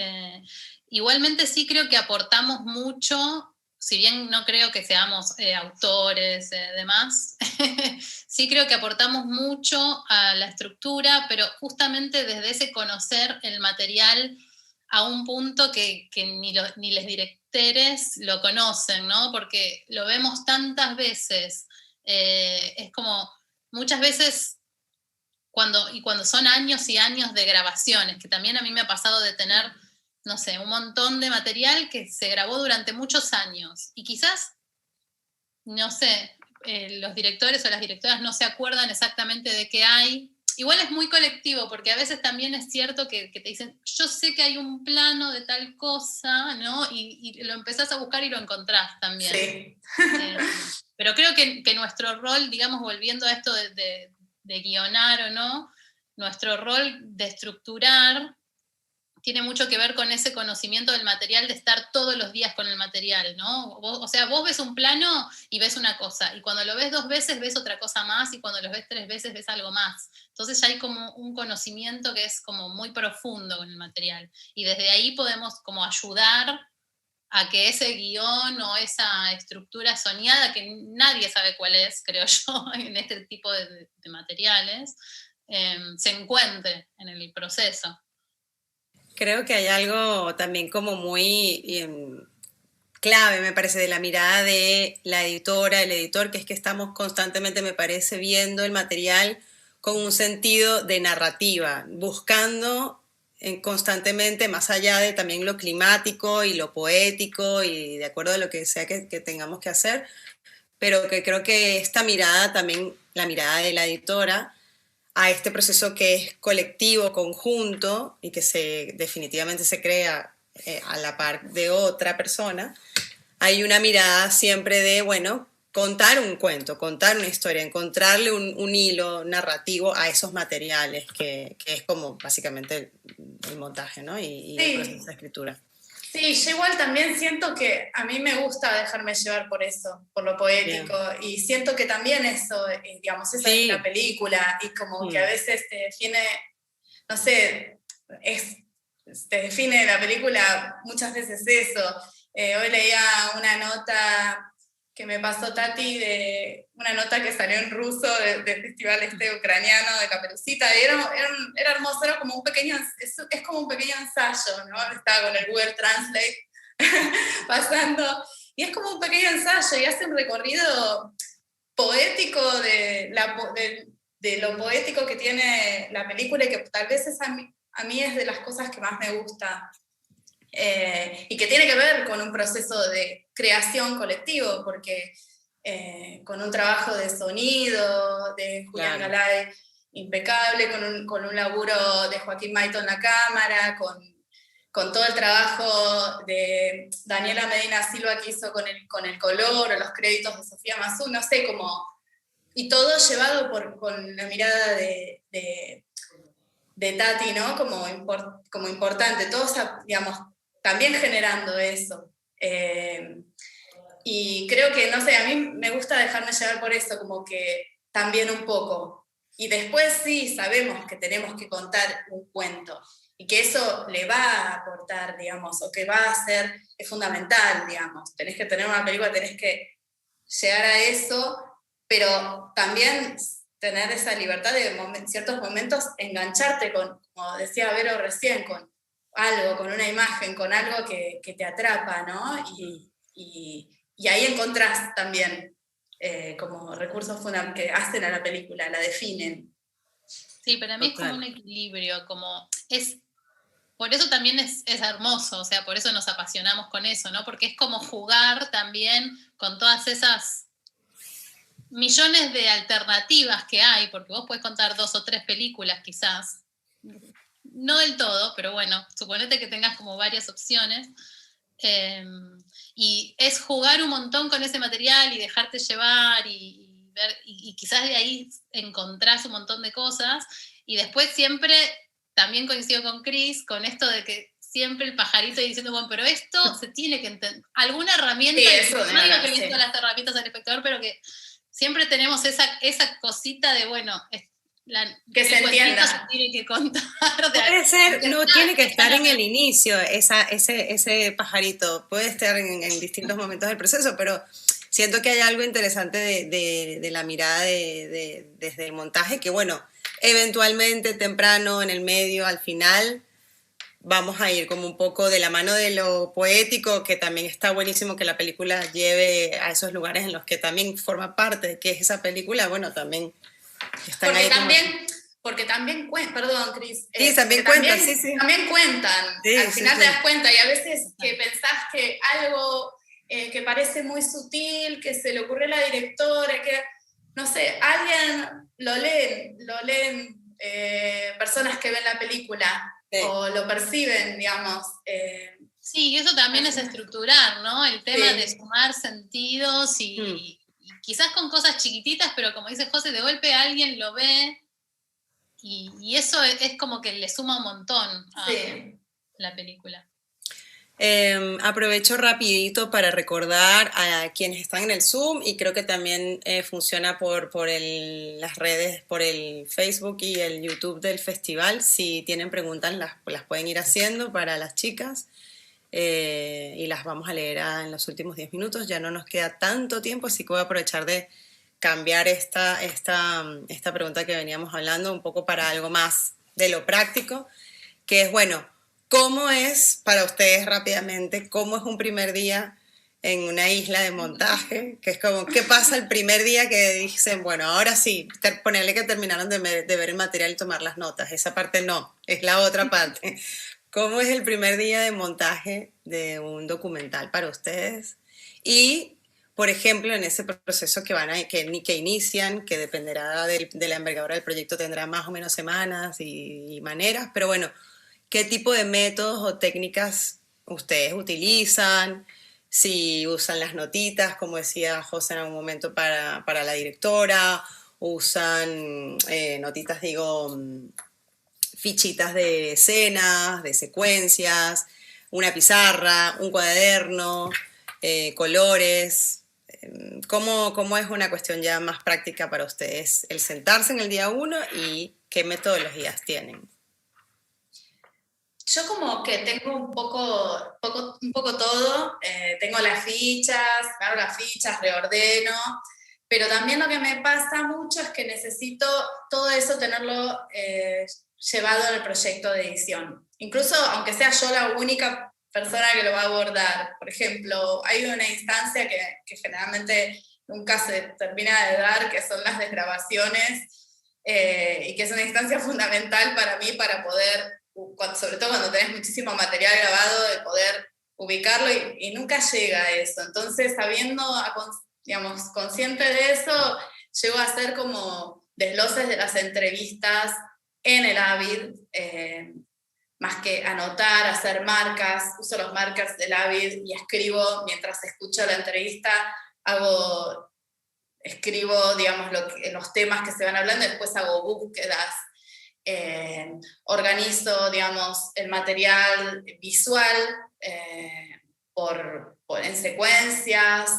Igualmente sí creo que aportamos mucho, si bien no creo que seamos autores, demás, sí creo que aportamos mucho a la estructura, pero justamente desde ese conocer el material a un punto que ni los directores lo conocen, ¿no? Porque lo vemos tantas veces. Es como muchas veces cuando son años y años de grabaciones, que también a mí me ha pasado de tener, no sé, un montón de material que se grabó durante muchos años y quizás, no sé, los directores o las directoras no se acuerdan exactamente de qué hay. Igual es muy colectivo, porque a veces también es cierto que te dicen, yo sé que hay un plano de tal cosa, ¿no? Y lo empezás a buscar y lo encontrás también. Sí. Pero creo que nuestro rol, digamos, volviendo a esto de guionar o no, nuestro rol de estructurar tiene mucho que ver con ese conocimiento del material, de estar todos los días con el material, ¿no? O sea, vos ves un plano y ves una cosa, y cuando lo ves 2 veces ves otra cosa más, y cuando lo ves 3 veces ves algo más. Entonces ya hay como un conocimiento que es como muy profundo con el material, y desde ahí podemos como ayudar a que ese guión o esa estructura soñada, que nadie sabe cuál es, creo yo, en este tipo de materiales, se encuentre en el proceso. Creo que hay algo también como muy clave, me parece, de la mirada de la editora, el editor, que es que estamos constantemente, me parece, viendo el material con un sentido de narrativa, buscando constantemente, más allá de también lo climático y lo poético y de acuerdo a lo que sea que tengamos que hacer, pero que creo que esta mirada también, la mirada de la editora, a este proceso que es colectivo, conjunto y que definitivamente se crea a la par de otra persona, hay una mirada siempre de, bueno, contar un cuento, contar una historia, encontrarle un hilo narrativo a esos materiales, que es como básicamente el montaje, ¿no? Y el proceso de escritura. Sí, yo igual también siento que a mí me gusta dejarme llevar por eso, por lo poético, bien. Y siento que también eso, digamos, esa es la película, y como que a veces te define, no sé, te define la película muchas veces eso. Hoy leía una nota que me pasó Tati, de una nota que salió en ruso del festival ucraniano de Caperucita, y era hermoso, era como un pequeño, es como un pequeño ensayo, ¿no? Estaba con el Google Translate pasando, y es como un pequeño ensayo, y hace un recorrido poético de lo poético que tiene la película, y que tal vez a mí es de las cosas que más me gusta. Y que tiene que ver con un proceso de creación colectivo, porque con un trabajo de sonido de Julián Galay impecable, con un laburo de Joaquín Maito en la cámara, con todo el trabajo de Daniela Medina Silva que hizo con el color, o los créditos de Sofía Mazú, no sé, y todo llevado con la mirada de Tati, ¿no? Como importante, todos, digamos, también generando eso. Y creo que, no sé, a mí me gusta dejarme llevar por eso, como que también un poco. Y después sí sabemos que tenemos que contar un cuento, y que eso le va a aportar, digamos, o que va a ser, es fundamental, digamos. Tenés que tener una película, tenés que llegar a eso, pero también tener esa libertad de ciertos momentos, engancharte como decía Vero recién, con algo, con una imagen, con algo que te atrapa, ¿no? Y ahí encontrás también como recursos que hacen a la película, la definen. Sí, para mí es como un equilibrio, por eso también es hermoso, o sea, por eso nos apasionamos con eso, ¿no? Porque es como jugar también con todas esas millones de alternativas que hay, porque vos podés contar 2 o 3 películas quizás, no del todo, pero bueno, suponete que tengas como varias opciones, y es jugar un montón con ese material y dejarte llevar y ver, y quizás de ahí encontrás un montón de cosas, y después siempre, también coincido con Cris, con esto de que siempre el pajarito diciendo, bueno, pero esto se tiene que entender, alguna herramienta, sí, no digo que le hizo las herramientas al espectador, pero que siempre tenemos esa cosita de, bueno, que se entienda. Se tiene que contar. Puede ser, no tiene que estar en el inicio ese pajarito, puede estar en distintos momentos del proceso, pero siento que hay algo interesante de la mirada desde el montaje, que bueno, eventualmente, temprano, en el medio, al final, vamos a ir como un poco de la mano de lo poético, que también está buenísimo que la película lleve a esos lugares en los que también forma parte de qué es esa película, bueno, también están porque ahí también, porque también cuentan, perdón, Cris. Sí, también cuentan, sí. También cuentan, sí, al final sí, te das cuenta, y a veces que pensás que algo que parece muy sutil, que se le ocurrió a la directora, que, no sé, alguien lo leen personas que ven la película, sí, o lo perciben, digamos. Sí, y eso también es estructurar, ¿no? El tema de sumar sentidos y quizás con cosas chiquititas, pero como dice José, de golpe alguien lo ve y eso es como que le suma un montón a la película. Aprovecho rapidito para recordar a quienes están en el Zoom, y creo que también funciona por las redes, por el Facebook y el YouTube del festival. Si tienen preguntas las pueden ir haciendo para las chicas. y las vamos a leer en los últimos 10 minutos. Ya no nos queda tanto tiempo, así que voy a aprovechar de cambiar esta pregunta que veníamos hablando un poco para algo más de lo práctico, que es, bueno, ¿cómo es para ustedes rápidamente, cómo es un primer día en una isla de montaje? Que es como, ¿qué pasa el primer día que dicen, bueno, ahora sí, ponerle que terminaron de ver el material y tomar las notas? Esa parte no, es la otra parte. ¿Cómo es el primer día de montaje de un documental para ustedes? Y, por ejemplo, en ese proceso que inician, que dependerá de la envergadura del proyecto, tendrá más o menos semanas y maneras, pero bueno, ¿qué tipo de métodos o técnicas ustedes utilizan? Si usan las notitas, como decía José en algún momento, para la directora, usan notitas, digo, fichitas de escenas, de secuencias, una pizarra, un cuaderno, colores. ¿Cómo es una cuestión ya más práctica para ustedes el sentarse en el día uno y qué metodologías tienen? Yo como que tengo un poco todo, tengo las fichas, hago las fichas, reordeno, pero también lo que me pasa mucho es que necesito todo eso tenerlo llevado en el proyecto de edición. Incluso aunque sea yo la única persona que lo va a abordar. Por ejemplo, hay una instancia que generalmente nunca se termina de dar, que son las desgrabaciones, y que es una instancia fundamental para mí para poder, sobre todo cuando tenés muchísimo material grabado, de poder ubicarlo y nunca llega a eso. Entonces, digamos, consciente de eso, llego a hacer como desgloses de las entrevistas en el Avid, más que anotar, hacer marcas, uso los markers del Avid y escribo mientras escucho la entrevista, escribo, digamos, los temas que se van hablando, y después hago búsquedas, organizo, digamos, el material visual en secuencias,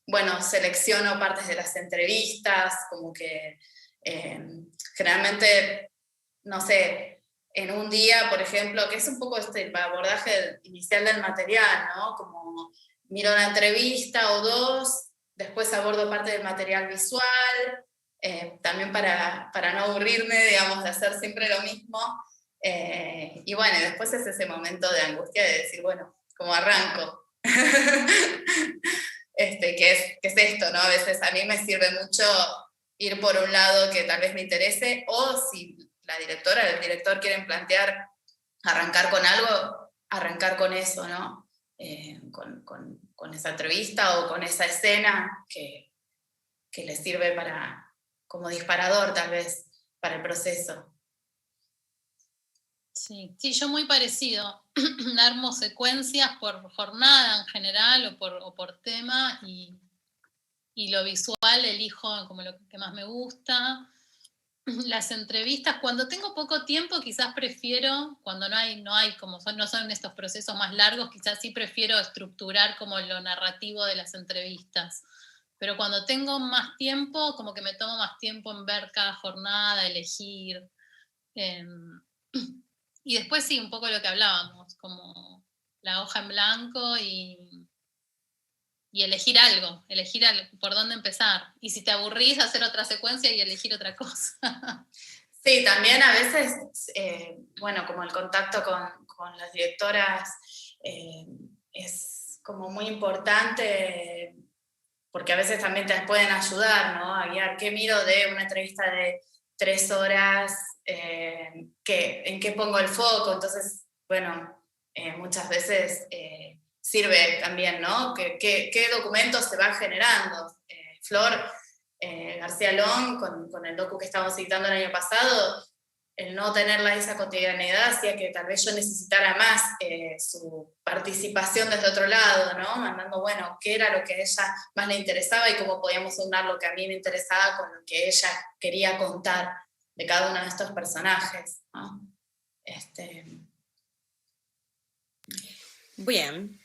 bueno, selecciono partes de las entrevistas, como que generalmente, no sé, en un día, por ejemplo, que es un poco el abordaje inicial del material, ¿no? Como miro una entrevista o dos, después abordo parte del material visual, también para no aburrirme, digamos, de hacer siempre lo mismo. Y bueno, después es ese momento de angustia de decir, bueno, ¿cómo arranco? ¿Qué es esto, ¿no? A veces a mí me sirve mucho ir por un lado que tal vez me interese, o si la directora o el director quieren plantear arrancar con algo, arrancar con eso, ¿no? Con esa entrevista o con esa escena que les sirve como disparador tal vez para el proceso. Sí, yo muy parecido. Armo secuencias por jornada en general o por tema y lo visual elijo como lo que más me gusta. Las entrevistas, cuando tengo poco tiempo, quizás prefiero, cuando no hay como no son estos procesos más largos, quizás sí prefiero estructurar como lo narrativo de las entrevistas. Pero cuando tengo más tiempo, como que me tomo más tiempo en ver cada jornada, elegir. Y después sí, un poco lo que hablábamos, como la hoja en blanco y elegir algo, por dónde empezar. Y si te aburrís, hacer otra secuencia y elegir otra cosa. Sí, también a veces, bueno, como el contacto con las directoras es como muy importante, porque a veces también te pueden ayudar, ¿no? A guiar qué miro de una entrevista de 3 horas, en qué pongo el foco. Entonces, bueno, muchas veces sirve también, ¿no? ¿Qué documentos se van generando? Flor García Long, con el docu que estábamos citando el año pasado, el no tenerla esa cotidianidad hacía que tal vez yo necesitara más su participación desde otro lado, ¿no? Mandando, bueno, qué era lo que a ella más le interesaba y cómo podíamos unir lo que a mí me interesaba con lo que ella quería contar de cada uno de estos personajes, ¿no? Bien,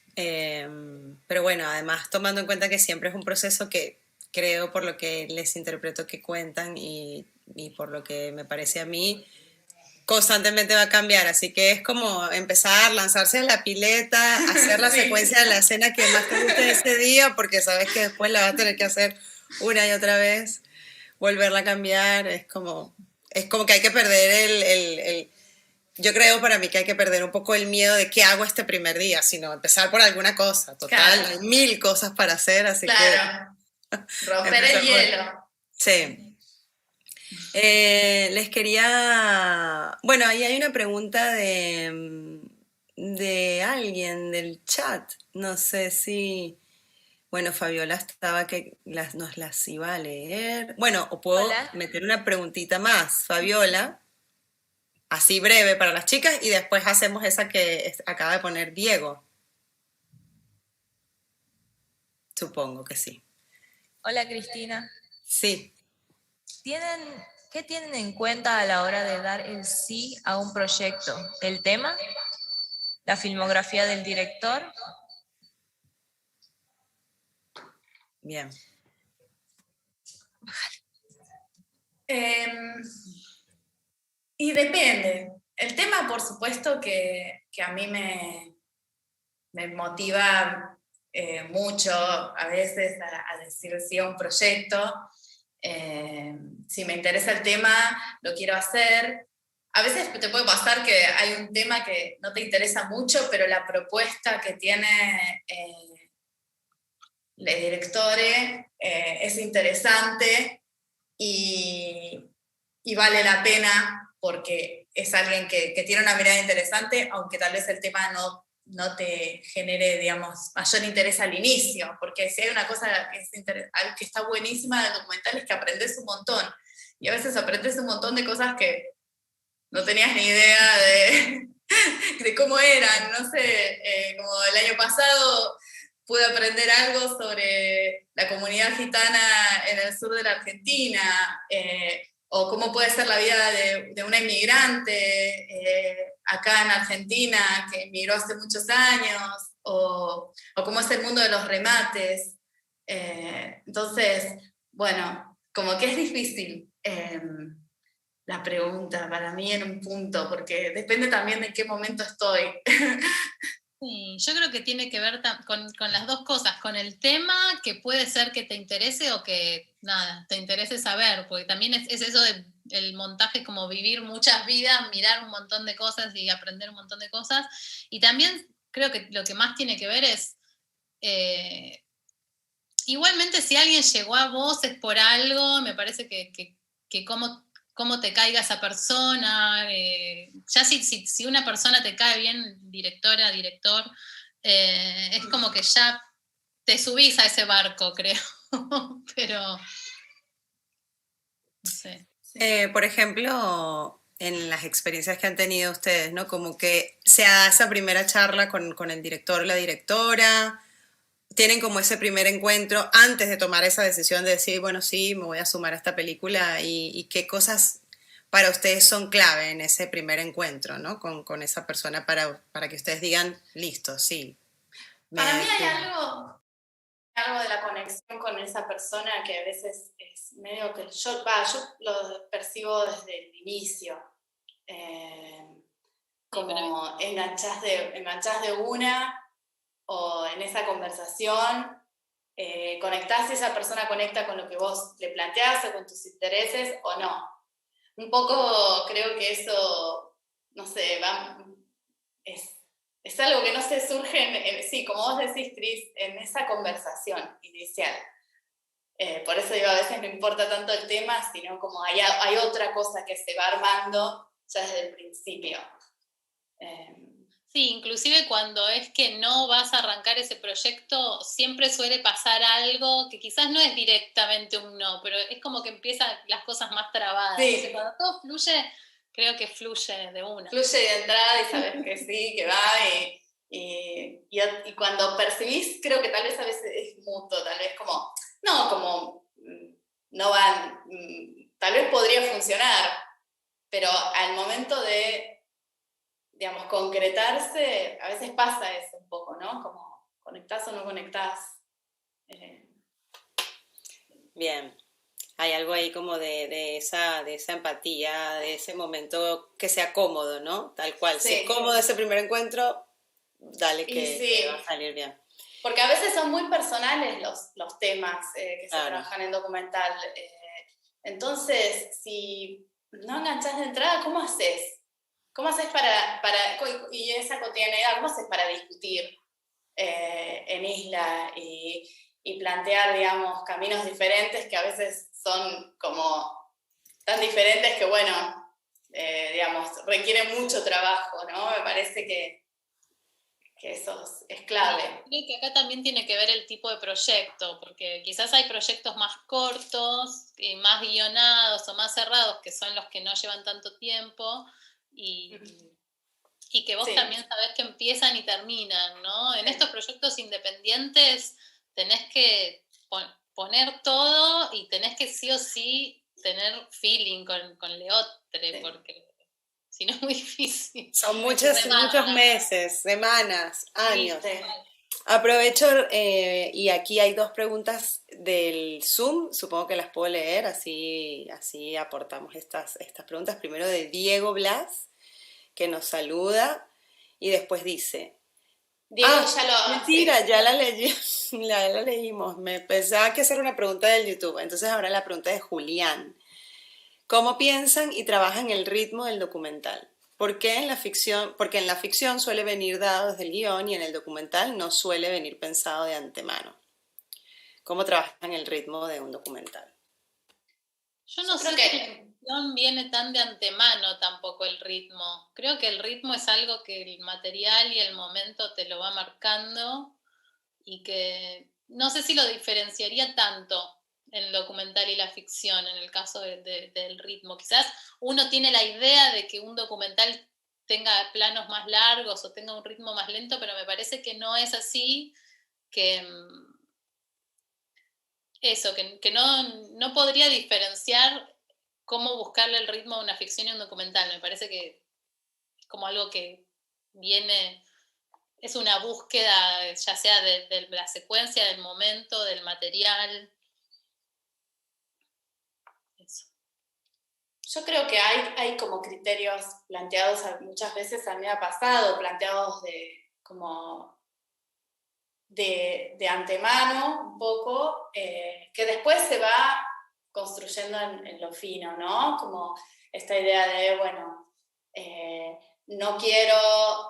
pero bueno, además tomando en cuenta que siempre es un proceso que creo, por lo que les interpreto que cuentan y por lo que me parece a mí, constantemente va a cambiar, así que es como empezar, lanzarse a la pileta, hacer la Sí. secuencia de la escena que más te guste ese día, porque sabes que después la vas a tener que hacer una y otra vez, volverla a cambiar, es como que hay que perder yo creo para mí que hay que perder un poco el miedo de qué hago este primer día, sino empezar por alguna cosa, total, Claro, hay mil cosas para hacer, así que claro. Romper el empezar por... hielo. Sí. Les quería, bueno, ahí hay una pregunta de alguien del chat. No sé si, bueno, Fabiola estaba que nos las iba a leer. Bueno, o puedo Hola. meter una preguntita más, Fabiola, así breve para las chicas y después hacemos esa que acaba de poner Diego. Supongo que sí. Hola Cristina. Sí. ¿Qué tienen en cuenta a la hora de dar el sí a un proyecto? ¿El tema? ¿La filmografía del director? Bien. Y depende. El tema, por supuesto, que a mí me motiva mucho a veces a decir sí a un proyecto. Si me interesa el tema, lo quiero hacer. A veces te puede pasar que hay un tema que no te interesa mucho, pero la propuesta que tiene el director es interesante y vale la pena porque es alguien que tiene una mirada interesante, aunque tal vez el tema no te genere, digamos, mayor interés al inicio, porque si hay una cosa que está buenísima del documental es que aprendes un montón, y a veces aprendes un montón de cosas que no tenías ni idea de cómo eran, no sé, como el año pasado pude aprender algo sobre la comunidad gitana en el sur de la Argentina, o cómo puede ser la vida de una inmigrante acá en Argentina que emigró hace muchos años, o cómo es el mundo de los remates. Entonces, bueno, como que es difícil la pregunta para mí en un punto, porque depende también de en qué momento estoy. Sí, yo creo que tiene que ver con las dos cosas, con el tema que puede ser que te interese o que nada, te interese saber, porque también es eso del montaje, como vivir muchas vidas, mirar un montón de cosas y aprender un montón de cosas. Y también creo que lo que más tiene que ver es, igualmente si alguien llegó a vos es por algo, me parece que cómo te caiga esa persona, ya si una persona te cae bien, directora, director, es como que ya te subís a ese barco, creo, pero no sé. Por ejemplo, en las experiencias que han tenido ustedes, ¿no? Como que se da esa primera charla con el director o la directora, tienen como ese primer encuentro antes de tomar esa decisión de decir, bueno, sí, me voy a sumar a esta película y qué cosas para ustedes son clave en ese primer encuentro, ¿no? Con esa persona para que ustedes digan, listo, sí. Para mí hay algo de la conexión con esa persona que a veces es medio que yo lo percibo desde el inicio. Como enganchás de una, o en esa conversación conectás y esa persona conecta con lo que vos le planteás o con tus intereses o no. Un poco creo que eso, no sé, es algo que no se surge, sí, como vos decís, Cris, en esa conversación inicial. Por eso digo, a veces no importa tanto el tema, sino como hay otra cosa que se va armando ya desde el principio. Sí, inclusive cuando es que no vas a arrancar ese proyecto, siempre suele pasar algo que quizás no es directamente un no, pero es como que empiezan las cosas más trabadas. Sí. Entonces, cuando todo fluye, creo que fluye de una. Fluye de entrada y sabes que sí, que va, y cuando percibís, creo que tal vez a veces es mutuo, tal vez no van, tal vez podría funcionar, pero al momento de, digamos, concretarse, a veces pasa eso un poco, ¿no? Como conectás o no conectás. Bien. Hay algo ahí como de esa empatía, de ese momento que sea cómodo, ¿no? Tal cual. Si es Sí, cómodo ese primer encuentro, dale y que va a sí, salir bien. porque a veces son muy personales los temas que se Claro. trabajan en documental. Entonces, si no enganchás de entrada, ¿cómo haces? ¿Cómo haces y esa cotidianidad, cómo haces para discutir en isla y plantear, digamos, caminos diferentes que a veces son como tan diferentes que, bueno, digamos, requieren mucho trabajo, ¿no? Me parece que eso es clave. Creo que acá también tiene que ver el tipo de proyecto, porque quizás hay proyectos más cortos, más guionados o más cerrados, que son los que no llevan tanto tiempo, y, y que vos Sí, también sabés que empiezan y terminan, ¿no? En estos proyectos independientes tenés que poner todo y tenés que sí o sí tener feeling con Leotre, sí. porque si no es muy difícil. Son Se muchos remata. meses, semanas, años. ¿Viste? Aprovecho y aquí hay dos preguntas del Zoom, supongo que las puedo leer, así aportamos estas preguntas. Primero de Diego Blas, que nos saluda y después dice, Diego ya lo... mentira, Sí. ya la leí, la leímos, me pensaba que hacer una pregunta del YouTube, entonces ahora la pregunta de Julián. ¿Cómo piensan y trabajan el ritmo del documental? ¿Por qué en la ficción? Porque en la ficción suele venir dado desde el guión y en el documental no suele venir pensado de antemano. ¿Cómo trabajan el ritmo de un documental? Yo no Yo creo sé si la ficción viene tan de antemano tampoco el ritmo. Creo que el ritmo es algo que el material y el momento te lo va marcando y que no sé si lo diferenciaría tanto en el documental y la ficción en el caso del ritmo. Quizás uno tiene la idea de que un documental tenga planos más largos o tenga un ritmo más lento, pero me parece que no es así, que eso, que no podría diferenciar cómo buscarle el ritmo a una ficción y un documental. Me parece que es como algo que viene, es una búsqueda, ya sea de la secuencia, del momento, del material. Eso. Yo creo que hay como criterios planteados muchas veces, a mí me ha pasado, planteados como de antemano un poco, que después se va construyendo en lo fino, ¿no? Como esta idea de, bueno, no quiero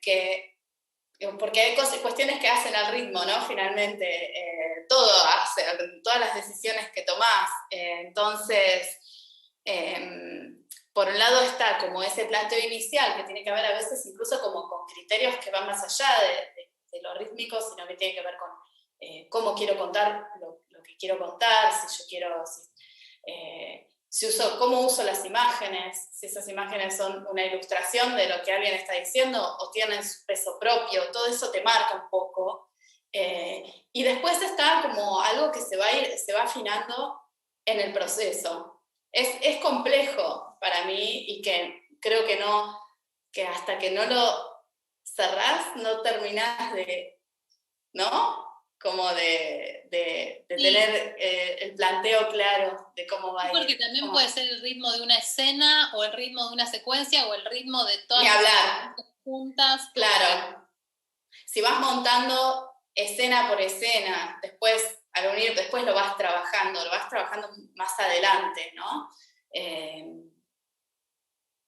que... Porque hay cuestiones que hacen al ritmo, ¿no? Finalmente, todo hace, todas las decisiones que tomás. Entonces, por un lado está como ese planteo inicial, que tiene que ver a veces incluso como con criterios que van más allá de lo rítmico, sino que tiene que ver con cómo quiero contar lo que quiero contar, si yo quiero... cómo uso las imágenes, si esas imágenes son una ilustración de lo que alguien está diciendo o tienen su peso propio, todo eso te marca un poco. Y después está como algo que se va afinando en el proceso. Es complejo para mí y que creo que hasta que no lo cerrás no terminás ¿no? Como de Sí, tener el planteo claro de cómo va a porque ir. también puede ser el ritmo de una escena o el ritmo de una secuencia o el ritmo de todas Ni las hablar, secuencias juntas. claro. Si vas montando escena por escena, después, al unir, después lo vas trabajando más adelante, ¿no?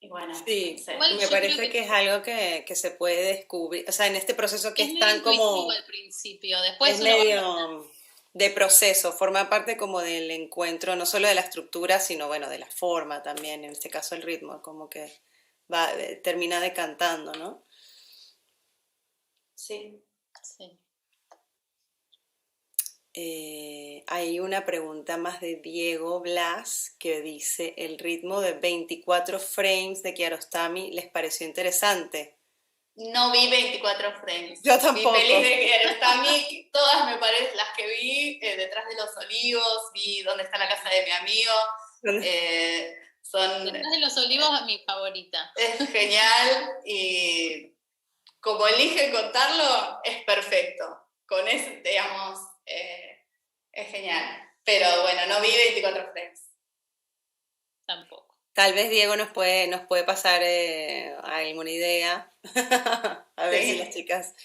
Y bueno, no Sí, sé. Igual me yo creo parece que que es algo que se puede descubrir, o sea, en este proceso que es es medio tan intuitivo como, al principio, es después uno va. medio de proceso, forma parte como del encuentro, no solo de la estructura, sino bueno, de la forma también, en este caso el ritmo, como que termina decantando, ¿no? Sí. Sí. Hay una pregunta más de Diego Blas que dice, ¿el ritmo de 24 frames de Kiarostami les pareció interesante? No vi 24 frames. Yo Vi pelis tampoco. de Kiarostami, todas me parecen las que vi, Detrás de los Olivos, vi Dónde está la casa de mi amigo. Son, Detrás de los olivos es mi favorita. es genial y como elige contarlo, es perfecto. Con eso, digamos, es genial. pero bueno, no vi 24 frames. Tampoco. Tal vez Diego nos puede pasar alguna idea, a ver si las Sí. chicas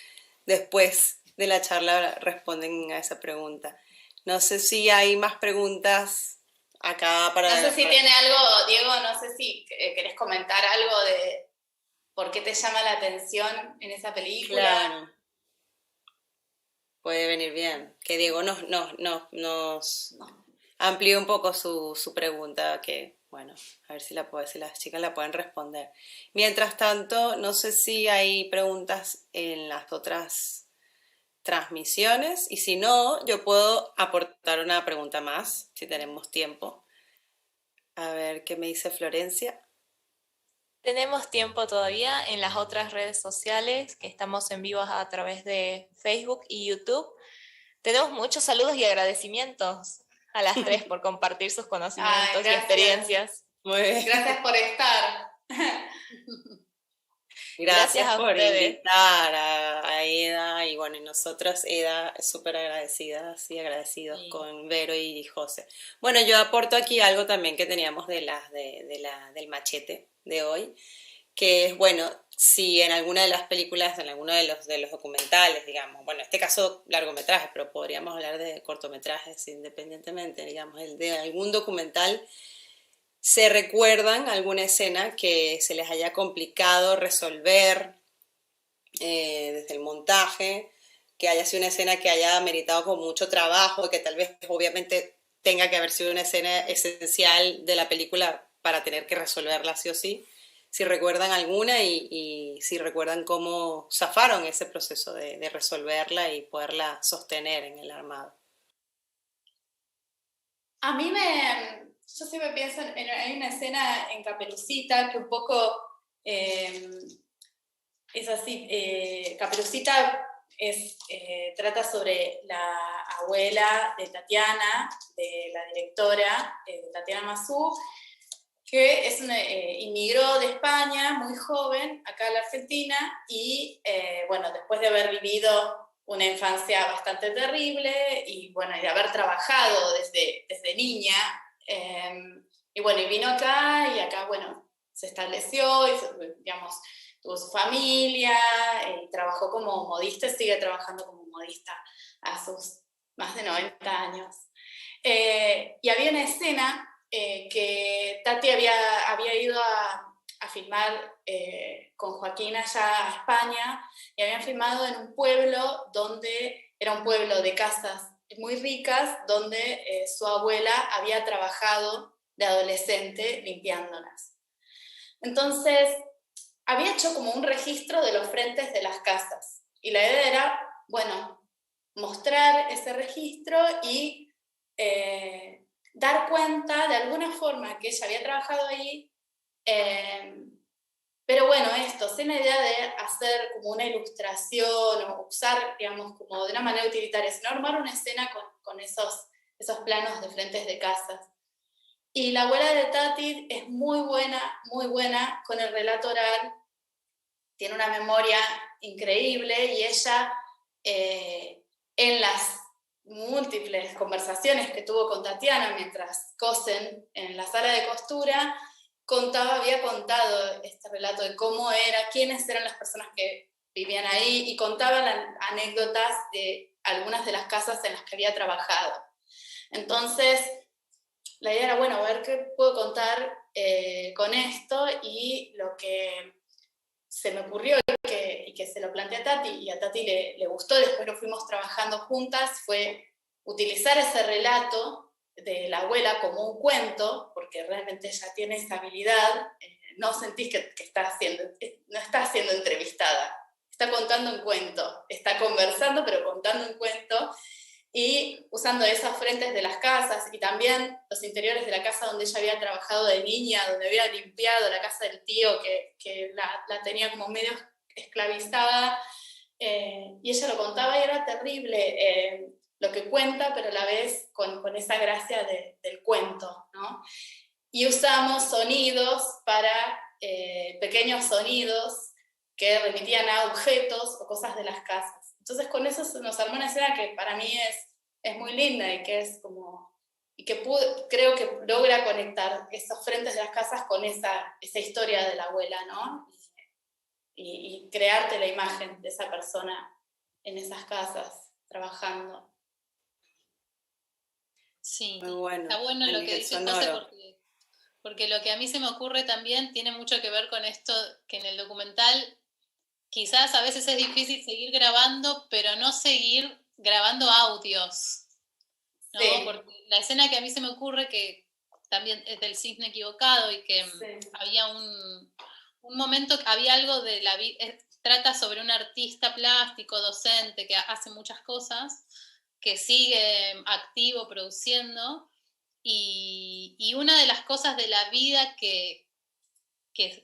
después de la charla responden a esa pregunta. No sé si hay más preguntas acá No sé si para... tiene algo, Diego, no sé si querés comentar algo de por qué te llama la atención en esa película. Claro, puede venir bien. Que Diego nos No. amplíe un poco su pregunta, que bueno, a ver si las chicas la pueden responder. Mientras tanto, no sé si hay preguntas en las otras transmisiones y si no, yo puedo aportar una pregunta más, si tenemos tiempo. A ver qué me dice Florencia. Tenemos tiempo todavía en las otras redes sociales, que estamos en vivo a través de Facebook y YouTube. Tenemos muchos saludos y agradecimientos a las tres por compartir sus Ay, conocimientos y gracias. experiencias. Muy bien. Gracias por estar. Gracias Gracias a por ustedes. invitar a Eda y bueno, y nosotras, Eda, súper agradecidas y agradecidos Sí. con Vero y José. Bueno, yo aporto aquí algo también que teníamos del machete de hoy, que es, bueno, si en alguna de las películas, en alguno de los documentales, digamos, bueno, en este caso largometrajes, pero podríamos hablar de cortometrajes independientemente, digamos, el de algún documental, se recuerdan alguna escena que se les haya complicado resolver desde el montaje, que haya sido una escena que haya meritado con mucho trabajo, que tal vez obviamente tenga que haber sido una escena esencial de la película para tener que resolverla sí o sí. Si recuerdan alguna y si recuerdan cómo zafaron ese proceso de resolverla y poderla sostener en el armado. A mí yo siempre pienso hay una escena en Caperucita que un poco es así. Caperucita trata sobre la abuela de Tatiana, de la directora Tatiana Massú, que inmigró de España muy joven acá a la Argentina y bueno, después de haber vivido una infancia bastante terrible y bueno, y de haber trabajado desde niña, y bueno, y vino acá y acá, bueno, se estableció y, digamos, tuvo su familia y trabajó como modista, sigue trabajando como modista a sus más de 90 años. Y había una escena que Tati había ido a filmar con Joaquín allá a España y habían filmado en un pueblo donde era un pueblo de casas muy ricas donde su abuela había trabajado de adolescente limpiándolas. Entonces, había hecho como un registro de los frentes de las casas y la idea era, bueno, mostrar ese registro y dar cuenta de alguna forma que ella había trabajado ahí, pero bueno, sin la idea de hacer como una ilustración o usar, digamos, como de una manera utilitaria, sino armar una escena con esos planos de frentes de casas. Y la abuela de Tati es muy buena con el relato oral, tiene una memoria increíble y ella, en las múltiples conversaciones que tuvo con Tatiana mientras cosen en la sala de costura, había contado este relato de cómo era, quiénes eran las personas que vivían ahí y contaba anécdotas de algunas de las casas en las que había trabajado. Entonces, la idea era, bueno, a ver qué puedo contar con esto, y lo que se me ocurrió y que se lo planteé a Tati, y a Tati le gustó, después lo fuimos trabajando juntas, fue utilizar ese relato de la abuela como un cuento, porque realmente ella tiene esa habilidad, no sentís que no está siendo entrevistada, está contando un cuento, está conversando pero contando un cuento, y usando esas frentes de las casas y también los interiores de la casa donde ella había trabajado de niña, donde había limpiado la casa del tío que la tenía como medio esclavizada, y ella lo contaba y era terrible lo que cuenta, pero a la vez con esa gracia del cuento, ¿no? Y usamos sonidos pequeños sonidos que remitían a objetos o cosas de las casas. Entonces con eso nos armó una escena que para mí es muy linda y que es como creo que logra conectar esos frentes de las casas con esa historia de la abuela, ¿no? Y crearte la imagen de esa persona en esas casas, trabajando. Sí, Muy bueno, está bueno a lo que nivel dice José sonoro. porque lo que a mí se me ocurre también tiene mucho que ver con esto, que en el documental quizás a veces es difícil seguir grabando, pero no seguir grabando audios, ¿no? Sí. Porque la escena que a mí se me ocurre, que también es del cisne equivocado y que Sí. había un momento, había algo de la vida, trata sobre un artista plástico, docente, que hace muchas cosas, que sigue activo produciendo, y una de las cosas de la vida que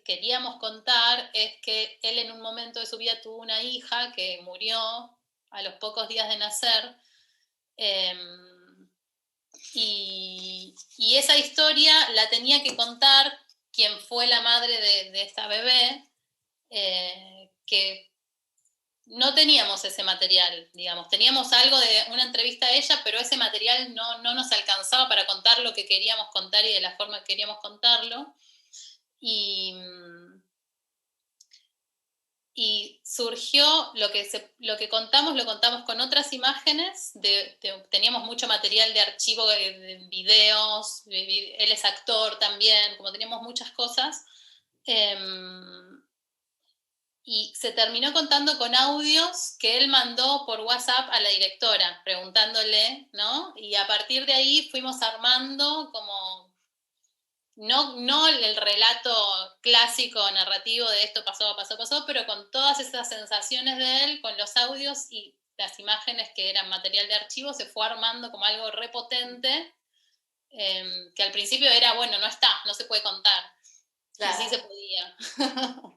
queríamos contar es que él en un momento de su vida tuvo una hija que murió a los pocos días de nacer, y esa historia la tenía que contar quien fue la madre de esta bebé, que no teníamos ese material, digamos, teníamos algo de una entrevista a ella, pero ese material no nos alcanzaba para contar lo que queríamos contar y de la forma que queríamos contarlo. Y surgió lo que contamos, lo contamos con otras imágenes, teníamos mucho material de archivo, de videos, él es actor también, como teníamos muchas cosas, y se terminó contando con audios que él mandó por WhatsApp a la directora, preguntándole, ¿no? Y a partir de ahí fuimos armando como no el relato clásico, narrativo de esto pasó, pero con todas esas sensaciones de él, con los audios y las imágenes que eran material de archivo, se fue armando como algo repotente, que al principio era, bueno, no se puede contar. Claro. Y sí se podía.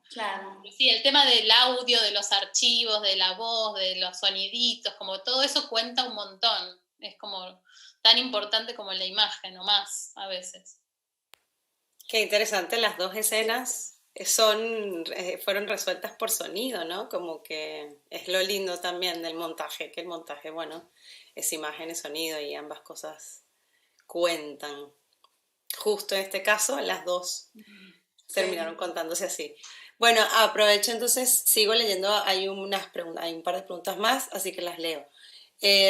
Claro. Sí, el tema del audio, de los archivos, de la voz, de los soniditos, como todo eso cuenta un montón. Es como tan importante como la imagen, o más a veces. Qué interesante, las dos escenas fueron resueltas por sonido, ¿no? Como que es lo lindo también del montaje, que el montaje, bueno, es imagen y sonido y ambas cosas cuentan. Justo en este caso, las dos terminaron contándose así. Bueno, aprovecho entonces, sigo leyendo, hay un par de preguntas más, así que las leo.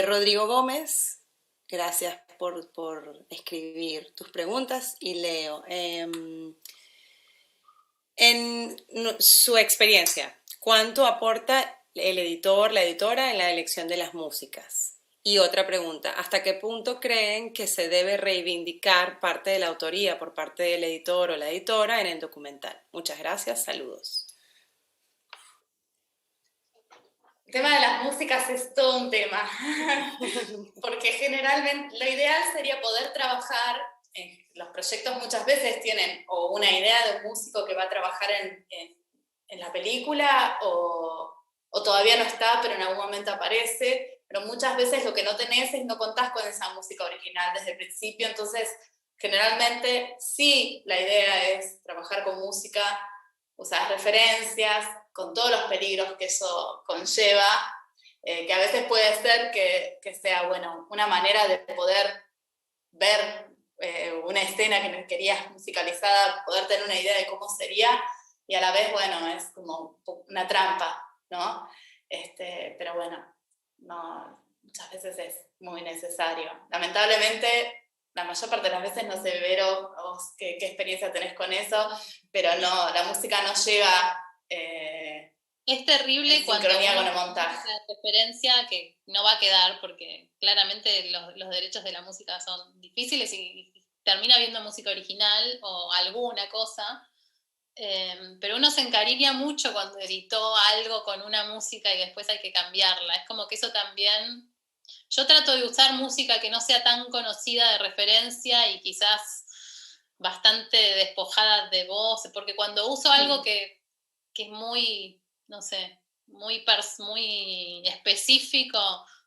Rodrigo Gómez, gracias por escribir tus preguntas y leo. En su experiencia, ¿cuánto aporta el editor, la editora en la elección de las músicas? Y otra pregunta, ¿hasta qué punto creen que se debe reivindicar parte de la autoría por parte del editor o la editora en el documental? Muchas gracias, saludos. El tema de las músicas es todo un tema, porque generalmente lo ideal sería poder trabajar, los proyectos muchas veces tienen o una idea de un músico que va a trabajar en la película o todavía no está, pero en algún momento aparece, pero muchas veces lo que no tenés es no contás con esa música original desde el principio, entonces generalmente sí la idea es trabajar con música, usar referencias, con todos los peligros que eso conlleva, que a veces puede ser que sea, bueno, una manera de poder ver una escena que querías musicalizada, poder tener una idea de cómo sería, y a la vez, bueno, es como una trampa, ¿no? Pero bueno, no, muchas veces es muy necesario. Lamentablemente, la mayor parte de las veces no sé, Vero, vos qué experiencia tenés con eso, pero no, la música no llega es terrible en cuando sincronía con el montaje. Una referencia que no va a quedar porque claramente los derechos de la música son difíciles y termina viendo música original o alguna cosa, pero uno se encariña mucho cuando editó algo con una música y después hay que cambiarla. Es como que eso también... Yo trato de usar música que no sea tan conocida de referencia y quizás bastante despojada de voz, porque cuando uso algo que es muy, no sé, muy específico,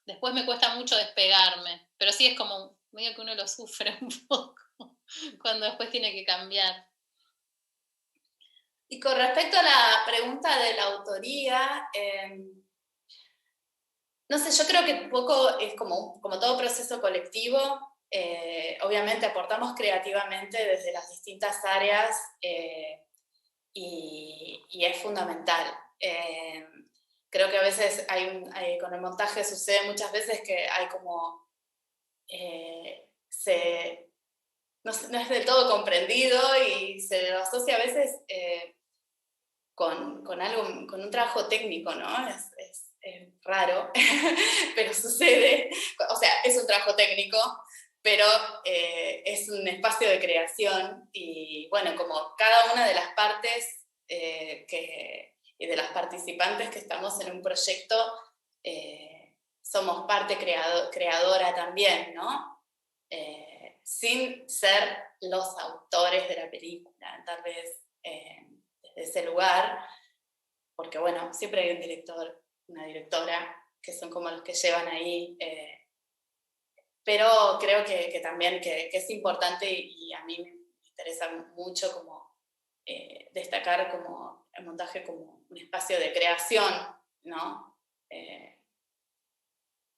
después me cuesta mucho despegarme, pero sí es como medio que uno lo sufre un poco cuando después tiene que cambiar. Y con respecto a la pregunta de la autoría, no sé, yo creo que un poco es como todo proceso colectivo, obviamente aportamos creativamente desde las distintas áreas y es fundamental. Creo que a veces con el montaje sucede muchas veces que hay como... no es del todo comprendido y se lo asocia a veces con un trabajo técnico, ¿no? Es raro, pero sucede. O sea, es un trabajo técnico, pero es un espacio de creación y, bueno, como cada una de las partes y de las participantes que estamos en un proyecto, somos parte creadora también, ¿no? Sin ser los autores de la película, tal vez desde ese lugar, porque bueno, siempre hay un director, una directora, que son como los que llevan ahí, pero creo que también que es importante y a mí me interesa mucho como destacar como el montaje como un espacio de creación, ¿no?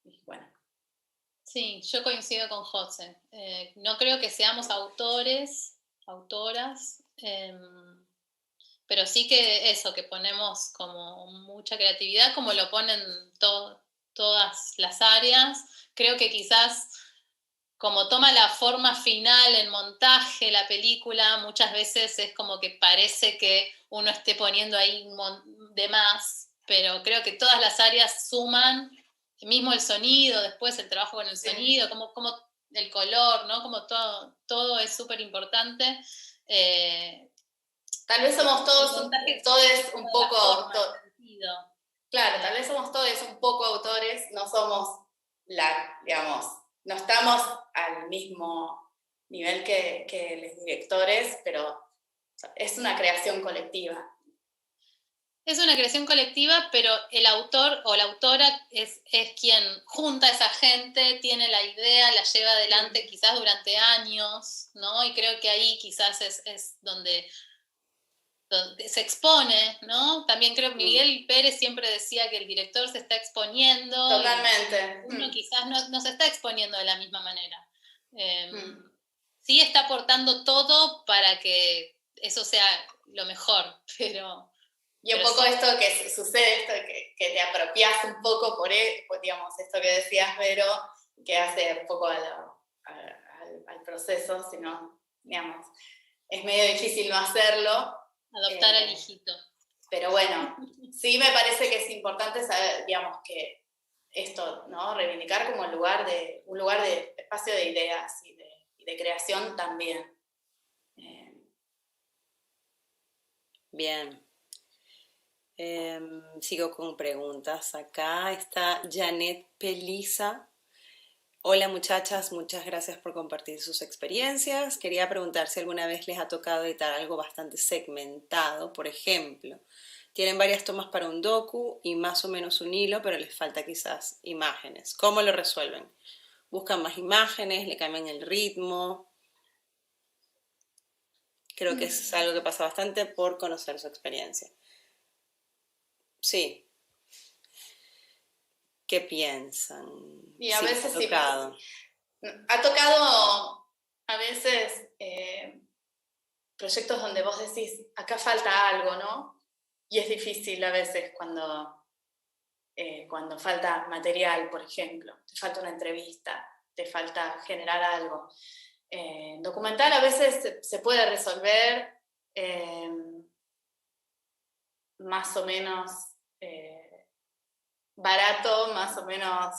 Y bueno. Sí, yo coincido con José. No creo que seamos autores, autoras, pero sí que eso, que ponemos como mucha creatividad, como lo ponen todas las áreas. Creo que quizás como toma la forma final en montaje la película, muchas veces es como que parece que uno esté poniendo ahí de más, pero creo que todas las áreas suman, mismo el sonido, después el trabajo con el sonido, como el color, ¿no? Como todo es súper importante. Tal vez somos todos un poco... Claro, tal vez somos todos un poco autores, no somos digamos, no estamos al mismo nivel que los directores, pero es una creación colectiva. Es una creación colectiva, pero el autor o la autora es quien junta a esa gente, tiene la idea, la lleva adelante quizás durante años, ¿no? Y creo que ahí quizás es donde se expone, ¿no? También creo que Miguel Pérez siempre decía que el director se está exponiendo. Totalmente. Y uno quizás no se está exponiendo de la misma manera. Sí está aportando todo para que eso sea lo mejor, pero... Y un poco sí, esto que sucede, esto que te apropias un poco pues, digamos, esto que decías, Vero, que hace un poco al proceso, sino, digamos, es medio difícil no hacerlo. Adoptar al hijito. Pero bueno, sí me parece que es importante saber, digamos, que esto, ¿no? Reivindicar como un lugar de espacio de ideas y de creación también. Bien. Sigo con preguntas. Acá está Janet Pelisa. Hola muchachas, muchas gracias por compartir sus experiencias. Quería preguntar si alguna vez les ha tocado editar algo bastante segmentado. Por ejemplo, tienen varias tomas para un docu y más o menos un hilo, pero les falta quizás imágenes. ¿Cómo lo resuelven? ¿Buscan más imágenes? ¿Le cambian el ritmo? Creo que es algo que pasa bastante por conocer su experiencia. Sí. ¿Qué piensan? Y a veces ha tocado. Sí. Ha tocado a veces proyectos donde vos decís, acá falta algo, ¿no? Y es difícil a veces cuando falta material, por ejemplo, te falta una entrevista, te falta generar algo. Documental a veces se puede resolver más o menos barato, más o menos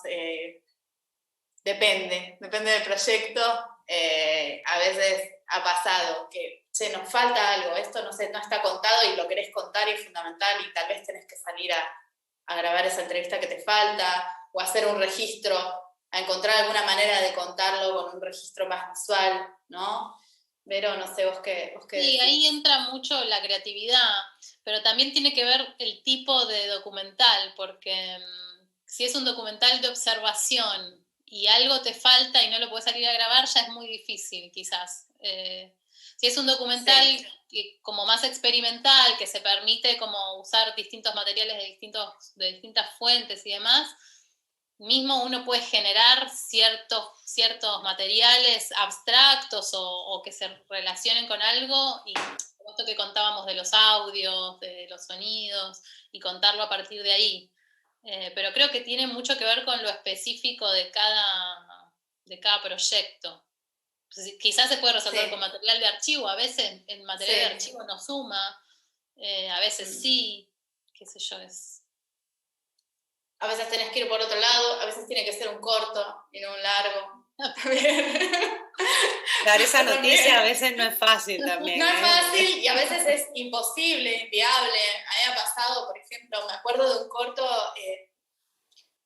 depende del proyecto. A veces ha pasado que nos falta algo, esto no está contado y lo querés contar y es fundamental y tal vez tenés que salir a grabar esa entrevista que te falta o hacer un registro, a encontrar alguna manera de contarlo con un registro más visual, ¿no? Pero no sé, vos qué Sí, decís. ahí entra mucho la creatividad, pero también tiene que ver el tipo de documental, porque si es un documental de observación y algo te falta y no lo puedes salir a grabar, ya es muy difícil, quizás. Si es un documental como más experimental, que se permite como usar distintos materiales de distintas fuentes y demás, mismo uno puede generar ciertos materiales abstractos o que se relacionen con algo, y esto que contábamos de los audios, de los sonidos, y contarlo a partir de ahí. Pero creo que tiene mucho que ver con lo específico de cada proyecto. Quizás se puede resolver con material de archivo, a veces el material de archivo no suma, a veces sí, qué sé yo, A veces tenés que ir por otro lado, a veces tiene que ser un corto y no un largo. Dar esa noticia a veces no es fácil también. No es fácil y a veces es imposible, inviable. A mí me ha pasado, por ejemplo, me acuerdo de un corto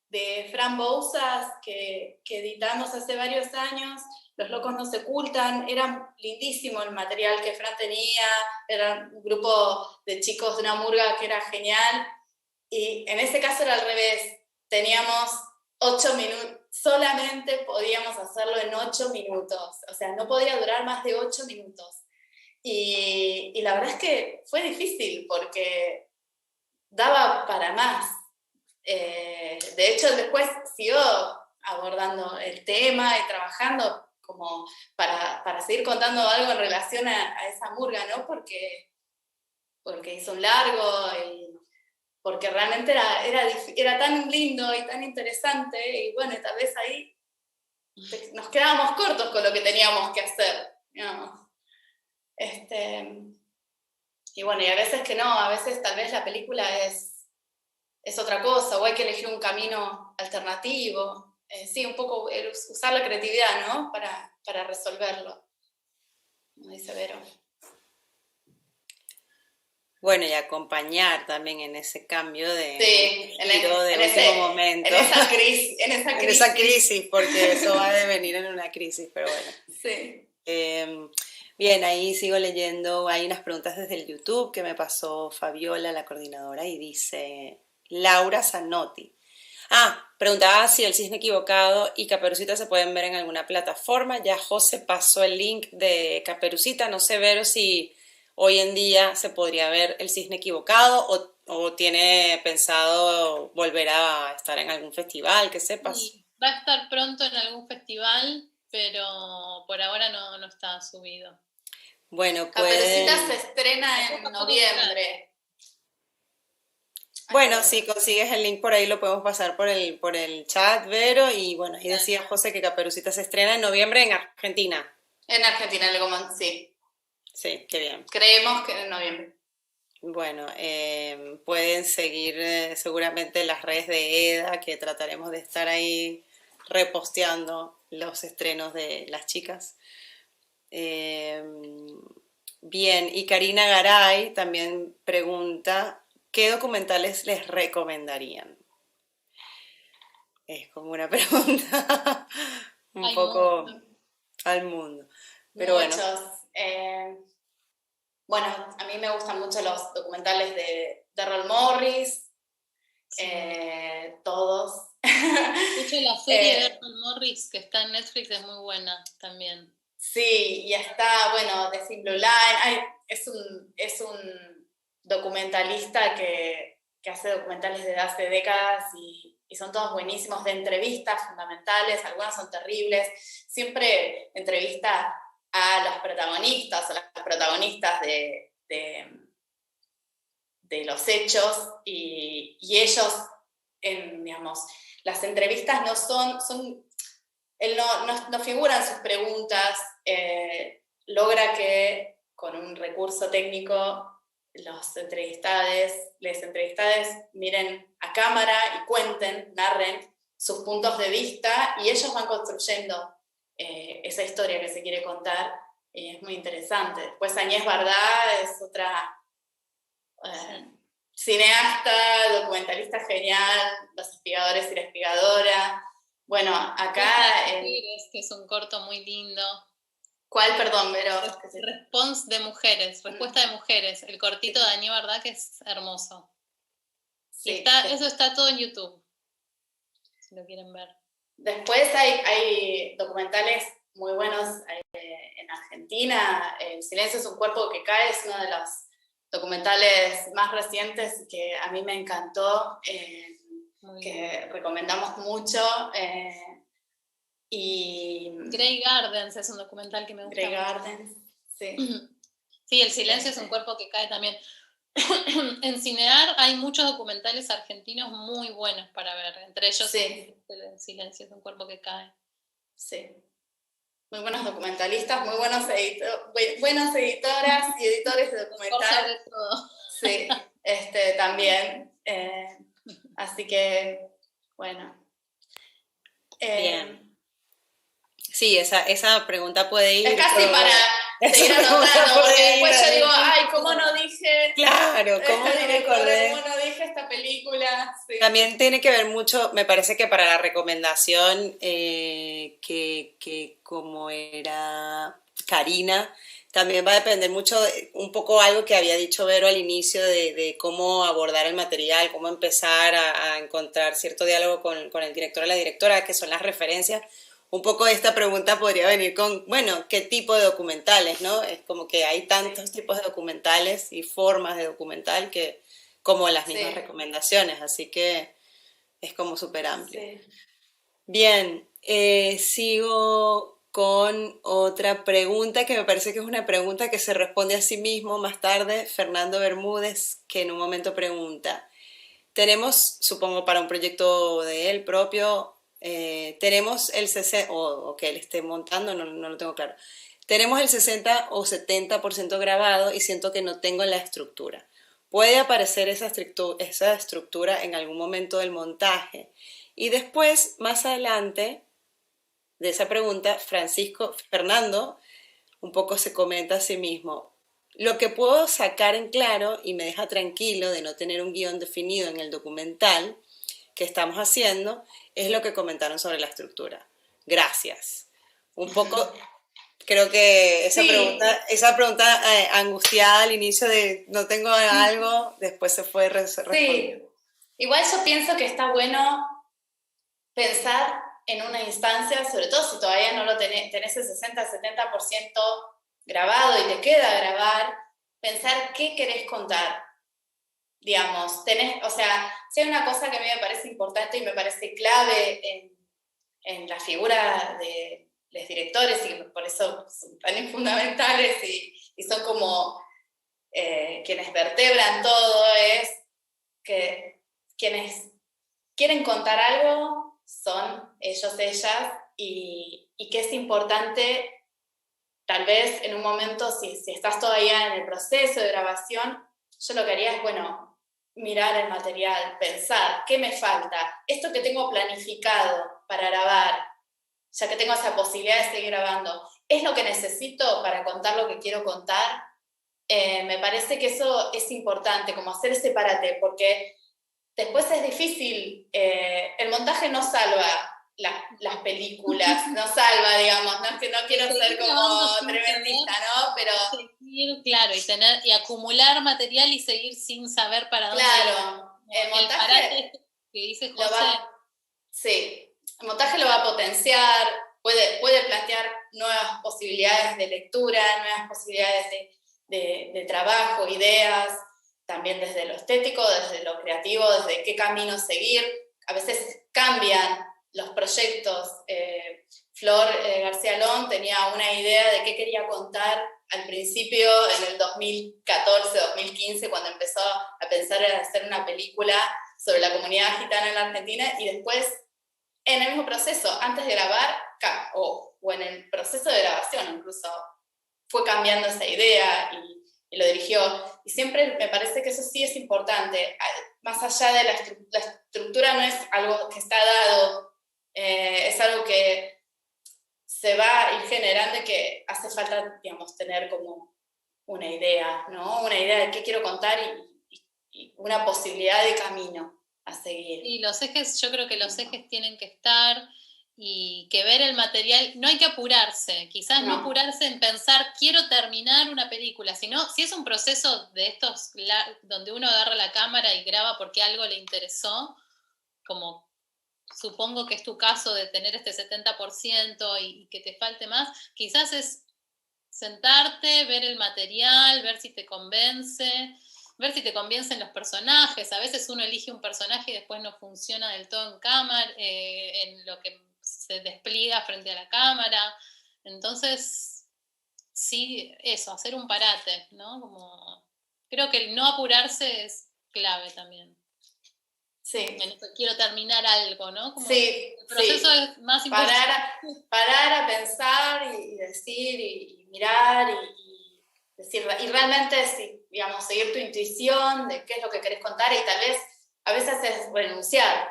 de Fran Bouzas que editamos hace varios años, Los locos no se ocultan. Era lindísimo el material que Fran tenía, era un grupo de chicos de una murga que era genial, y en ese caso era al revés, teníamos 8 minutos, solamente podíamos hacerlo en 8 minutos, o sea, no podía durar más de 8 minutos. Y la verdad es que fue difícil porque daba para más. De hecho, después siguió abordando el tema y trabajando como para seguir contando algo en relación a esa murga, ¿no? Porque hizo un largo y porque realmente era tan lindo y tan interesante, y bueno, tal vez ahí nos quedábamos cortos con lo que teníamos que hacer, ¿no? Y bueno, y a veces que no, a veces tal vez la película es otra cosa, o hay que elegir un camino alternativo. Sí, un poco usar la creatividad, ¿no? Para resolverlo, como dice Vero. Bueno, y acompañar también en ese cambio de giro de último momento. En esa crisis, porque eso va a devenir en una crisis, pero bueno. Sí. Bien, ahí sigo leyendo, hay unas preguntas desde el YouTube que me pasó Fabiola, la coordinadora, y dice Laura Zanotti. Preguntaba si El Cisne Equivocado y Caperucita se pueden ver en alguna plataforma. Ya José pasó el link de Caperucita, no sé, Vero, si hoy en día se podría ver El Cisne Equivocado o tiene pensado volver a estar en algún festival, que sepas. Sí, va a estar pronto en algún festival, pero por ahora no está subido. Bueno, Caperucita se estrena en noviembre. Bueno, si consigues el link por ahí lo podemos pasar por el chat, Vero, y bueno, ahí decía José que Caperucita se estrena en noviembre en Argentina. En Argentina, sí. Sí, qué bien. Creemos que en noviembre. Bueno, pueden seguir seguramente las redes de EDA, que trataremos de estar ahí reposteando los estrenos de las chicas. Bien, y Karina Garay también pregunta, ¿qué documentales les recomendarían? Es como una pregunta un poco al mundo. Pero muchos. Bueno, a mí me gustan mucho los documentales de Errol Morris, sí. Todos. De hecho, la serie de Errol Morris que está en Netflix es muy buena también. Sí, y está, bueno, The Thin Blue Line. Es un documentalista que hace documentales desde hace décadas y son todos buenísimos, de entrevistas fundamentales, algunas son terribles. Siempre entrevista a los protagonistas o las protagonistas de los hechos, y ellos, digamos, las entrevistas no son él no figura en sus preguntas, logra que con un recurso técnico les entrevistades miren a cámara y cuenten, narren sus puntos de vista, y ellos van construyendo esa historia que se quiere contar, y es muy interesante. Después Agnès Varda es otra cineasta, documentalista genial, Los espigadores y la espigadora. Bueno, acá... que es un corto muy lindo. ¿Cuál, perdón, Vero? Respuesta de mujeres, el cortito de Agnès Varda, que es hermoso. Sí, y eso está todo en YouTube, si lo quieren ver. Después hay documentales muy buenos en Argentina. El silencio es un cuerpo que cae, es uno de los documentales más recientes que a mí me encantó, que recomendamos mucho. Y Grey Gardens es un documental que me gusta Grey mucho. Gardens, sí. Sí, El silencio es un cuerpo que cae también. En Cinear hay muchos documentales argentinos muy buenos para ver, entre ellos Sí. El silencio es un cuerpo que cae. Sí. Muy buenos documentalistas, muy buenas editoras y editores de documental. Sobre todo. Sí, también. Así que, bueno. Bien. Sí, esa pregunta puede ir. Es casi para seguir anotando, porque después yo digo, ay, ¿cómo no dije? Claro, ¿cómo no me acordé? ¿Cómo no dije esta película? Sí. También tiene que ver mucho, me parece que para la recomendación, que como era Karina, también va a depender mucho, un poco algo que había dicho Vero al inicio de cómo abordar el material, cómo empezar a encontrar cierto diálogo con el director o la directora, que son las referencias. Un poco esta pregunta podría venir con, bueno, ¿qué tipo de documentales, no? Es como que hay tantos tipos de documentales y formas de documental que como las mismas recomendaciones, así que es como súper amplio. Sí. Bien, sigo con otra pregunta que me parece que es una pregunta que se responde a sí mismo más tarde. Fernando Bermúdez, que en un momento pregunta, tenemos, supongo para un proyecto de él propio, tenemos el 60, o que él esté montando, no lo tengo claro, tenemos el 60 o 70% grabado y siento que no tengo la estructura. Puede aparecer esa estructura en algún momento del montaje. Y después, más adelante de esa pregunta, Fernando, un poco se comenta a sí mismo, lo que puedo sacar en claro y me deja tranquilo de no tener un guión definido en el documental que estamos haciendo, es lo que comentaron sobre la estructura. Gracias. Un poco, creo que esa pregunta angustiada al inicio de no tengo algo, después se fue respondiendo. Sí, igual yo pienso que está bueno pensar en una instancia, sobre todo si todavía no lo tenés el 60-70% grabado y te queda grabar, pensar qué querés contar. Digamos, o sea, si hay una cosa que a mí me parece importante y me parece clave en la figura de los directores y que por eso son tan fundamentales y son como quienes vertebran todo, es que quienes quieren contar algo son ellos, ellas, y que es importante, tal vez en un momento, si estás todavía en el proceso de grabación, yo lo que haría es, bueno, mirar el material, pensar, ¿qué me falta? Esto que tengo planificado para grabar, ya que tengo esa posibilidad de seguir grabando, ¿es lo que necesito para contar lo que quiero contar? Me parece que eso es importante, como hacer ese parate, porque después es difícil, el montaje no salva las películas, no salva, digamos, no es que no quiero ser como tremendista, ¿no? Pero seguir, claro, y acumular material y seguir sin saber para dónde ir. Claro, el montaje que dice José. Sí, el montaje lo va a potenciar, puede plantear nuevas posibilidades de lectura, nuevas posibilidades de trabajo, ideas, también desde lo estético, desde lo creativo, desde qué camino seguir. A veces cambian los proyectos. Flor García Lón tenía una idea de qué quería contar al principio, en el 2014-2015, cuando empezó a pensar en hacer una película sobre la comunidad gitana en la Argentina, y después, en el mismo proceso, antes de grabar, o en el proceso de grabación incluso, fue cambiando esa idea y lo dirigió. Y siempre me parece que eso sí es importante. Más allá de la estructura, no es algo que está dado, es algo que se va a ir generando y que hace falta, digamos, tener como una idea, ¿no? Una idea de qué quiero contar y una posibilidad de camino a seguir. Y los ejes, yo creo que los ejes tienen que estar y que ver el material, no hay que apurarse, quizás no apurarse en pensar quiero terminar una película, sino si es un proceso de estos donde uno agarra la cámara y graba porque algo le interesó, como supongo que es tu caso de tener este 70% y que te falte más, quizás es sentarte, ver el material, ver si te convence ver si te convencen los personajes. A veces uno elige un personaje y después no funciona del todo en cámara, en lo que se despliega frente a la cámara. Entonces, sí, eso, hacer un parate, ¿no? Como, creo que el no apurarse es clave también. Sí. En esto quiero terminar algo, ¿no? Como Sí, el proceso sí. es más importante. Parar a pensar y decir y mirar y decir, y realmente, sí, digamos, seguir tu intuición de qué es lo que querés contar y tal vez a veces es renunciar,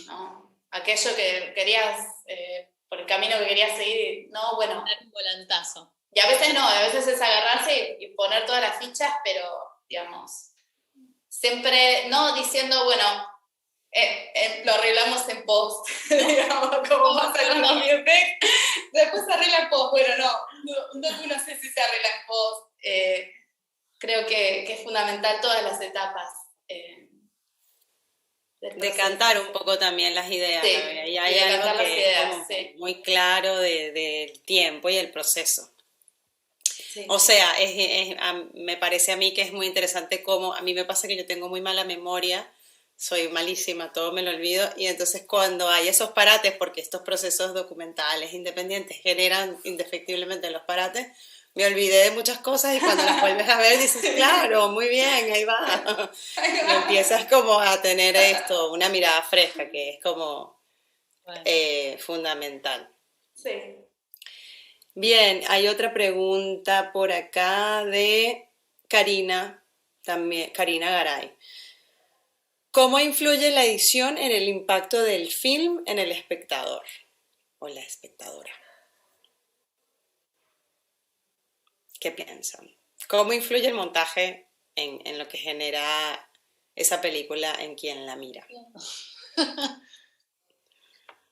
¿no? Aquello que querías, por el camino que querías seguir, no, bueno. Dar un volantazo. Y a veces no, a veces es agarrarse y poner todas las fichas, pero, digamos, siempre, no diciendo, bueno, lo arreglamos en post, digamos, como pasa con los biopics, después se arregla en post, bueno, no sé si se arregla en post, creo que es fundamental todas las etapas. Decantar un poco también las ideas, sí, y hay algo que ideas, es como sí. muy claro del tiempo y el proceso. Sí. O sea, me parece a mí que es muy interesante cómo, a mí me pasa que yo tengo muy mala memoria, soy malísima, todo me lo olvido, y entonces cuando hay esos parates, porque estos procesos documentales independientes generan indefectiblemente los parates, me olvidé de muchas cosas y cuando las vuelves a ver dices, claro, muy bien, ahí va. Y empiezas como a tener esto, una mirada fresca, que es como fundamental. Sí. Bien, hay otra pregunta por acá de Karina, también, Karina Garay. ¿Cómo influye la edición en el impacto del film en el espectador o la espectadora? ¿Qué piensan? ¿Cómo influye el montaje en lo que genera esa película en quien la mira?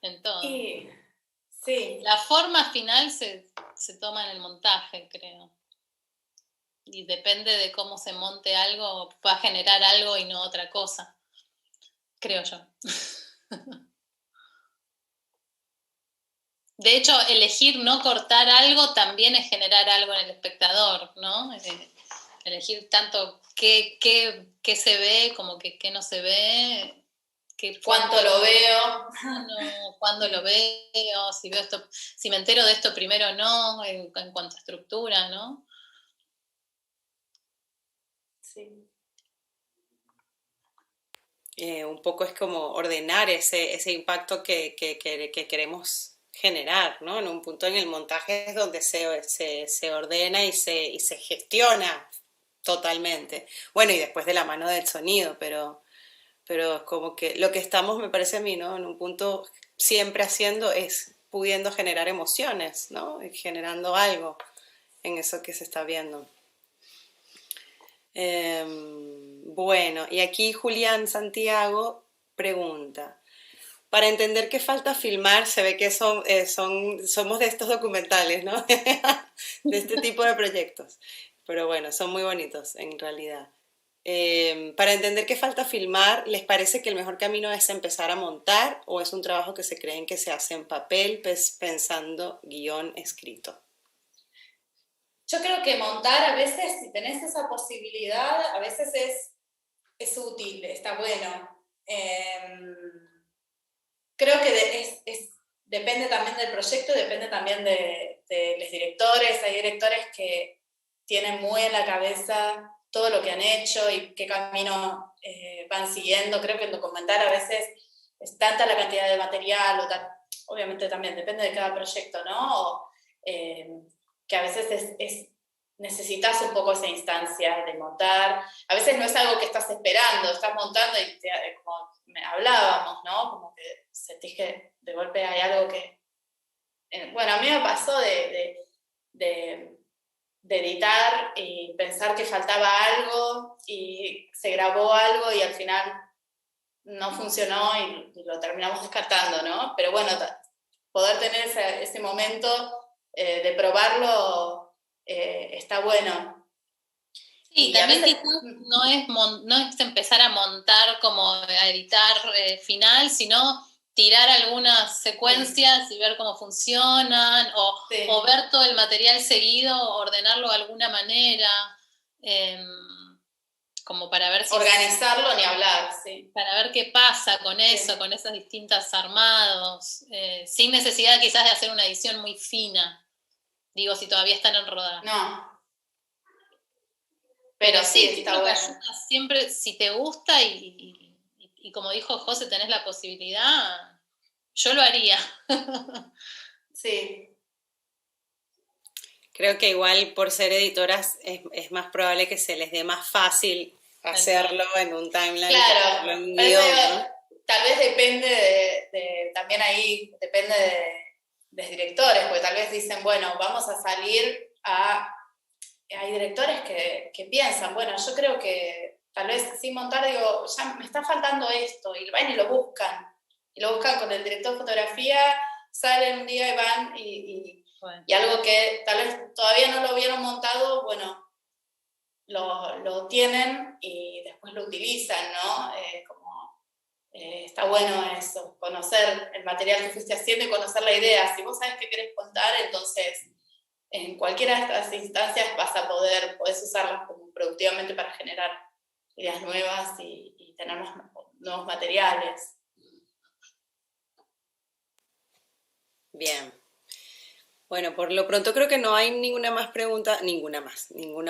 En todo. Sí. La forma final se toma en el montaje, creo. Y depende de cómo se monte algo, va a generar algo y no otra cosa. Creo yo. De hecho, elegir no cortar algo también es generar algo en el espectador, ¿no? Elegir tanto qué se ve como qué no se ve. ¿Cuánto lo veo? ¿Cuándo lo veo? Si veo esto, si me entero de esto primero o no, en cuanto a estructura, ¿no? Sí. Un poco es como ordenar ese impacto que queremos generar, ¿no? En un punto en el montaje es donde se ordena y se gestiona totalmente. Bueno, y después de la mano del sonido, pero es como que lo que estamos, me parece a mí, ¿no? En un punto siempre haciendo es pudiendo generar emociones, ¿no? Y generando algo en eso que se está viendo. Bueno, y aquí Julián Santiago pregunta, para entender qué falta filmar, se ve que somos de estos documentales, ¿no? De este tipo de proyectos. Pero bueno, son muy bonitos en realidad. Para entender qué falta filmar, ¿les parece que el mejor camino es empezar a montar o es un trabajo que se creen que se hace en papel pensando guión escrito? Yo creo que montar a veces, si tenés esa posibilidad, a veces es útil, está bueno. Creo que depende también del proyecto, depende también de los directores. Hay directores que tienen muy en la cabeza todo lo que han hecho y qué camino van siguiendo. Creo que el documental a veces es tanta la cantidad de material, obviamente también depende de cada proyecto, ¿no? Que a veces necesitas un poco esa instancia de montar. A veces no es algo que estás esperando, estás montando y como hablábamos, ¿no? Como que sentís que de golpe hay algo que... Bueno, a mí me pasó de editar y pensar que faltaba algo y se grabó algo y al final no funcionó y lo terminamos descartando, ¿no? Pero bueno, poder tener ese momento de probarlo está bueno. Sí, también quizás no es empezar a montar como a editar final, sino tirar algunas secuencias y ver cómo funcionan, o ver todo el material seguido, ordenarlo de alguna manera. como para ver si... Organizarlo ni hablar, sí. Para ver qué pasa con eso, Sí. con esas distintas armados, sin necesidad quizás de hacer una edición muy fina, digo, si todavía están en rodaje. No. Pero sí, está creo que bueno. ayuda siempre, si te gusta y como dijo José, tenés la posibilidad, yo lo haría. Sí. Creo que igual por ser editoras es más probable que se les dé más fácil hacerlo en un timeline que hacerlo Claro, en un pero eso guión, digo, ¿no? tal vez depende también ahí depende de directores, porque tal vez dicen, bueno, vamos a salir hay directores que piensan, bueno, yo creo que tal vez sin montar, digo, ya me está faltando esto, y van y lo buscan con el director de fotografía, salen un día y van Bueno. y algo que tal vez todavía no lo hubieran montado, bueno, lo tienen y después lo utilizan, ¿no? Está bueno eso, conocer el material que fuiste haciendo y conocer la idea. Si vos sabés qué querés contar, entonces en cualquiera de estas instancias podés usarlas como productivamente para generar ideas nuevas y tener nuevos materiales. Bien. Bueno, por lo pronto creo que no hay ninguna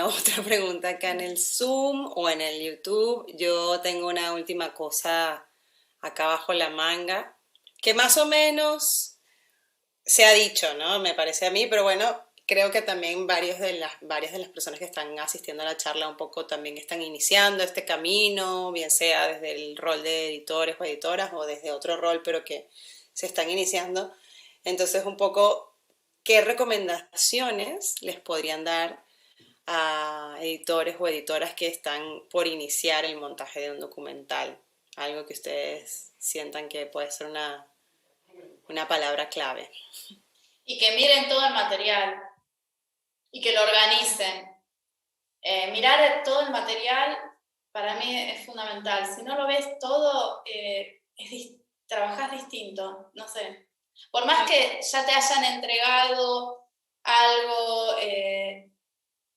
otra pregunta acá en el Zoom o en el YouTube. Yo tengo una última cosa acá bajo la manga, que más o menos se ha dicho, ¿no? Me parece a mí, pero bueno, creo que también varias de las personas que están asistiendo a la charla un poco también están iniciando este camino, bien sea desde el rol de editores o editoras o desde otro rol, pero que se están iniciando. Entonces, un poco, ¿qué recomendaciones les podrían dar a editores o editoras que están por iniciar el montaje de un documental? Algo que ustedes sientan que puede ser una palabra clave. Y que miren todo el material y que lo organicen. Mirar todo el material para mí es fundamental. Si no lo ves todo, trabajás distinto, no sé. Por más que ya te hayan entregado algo,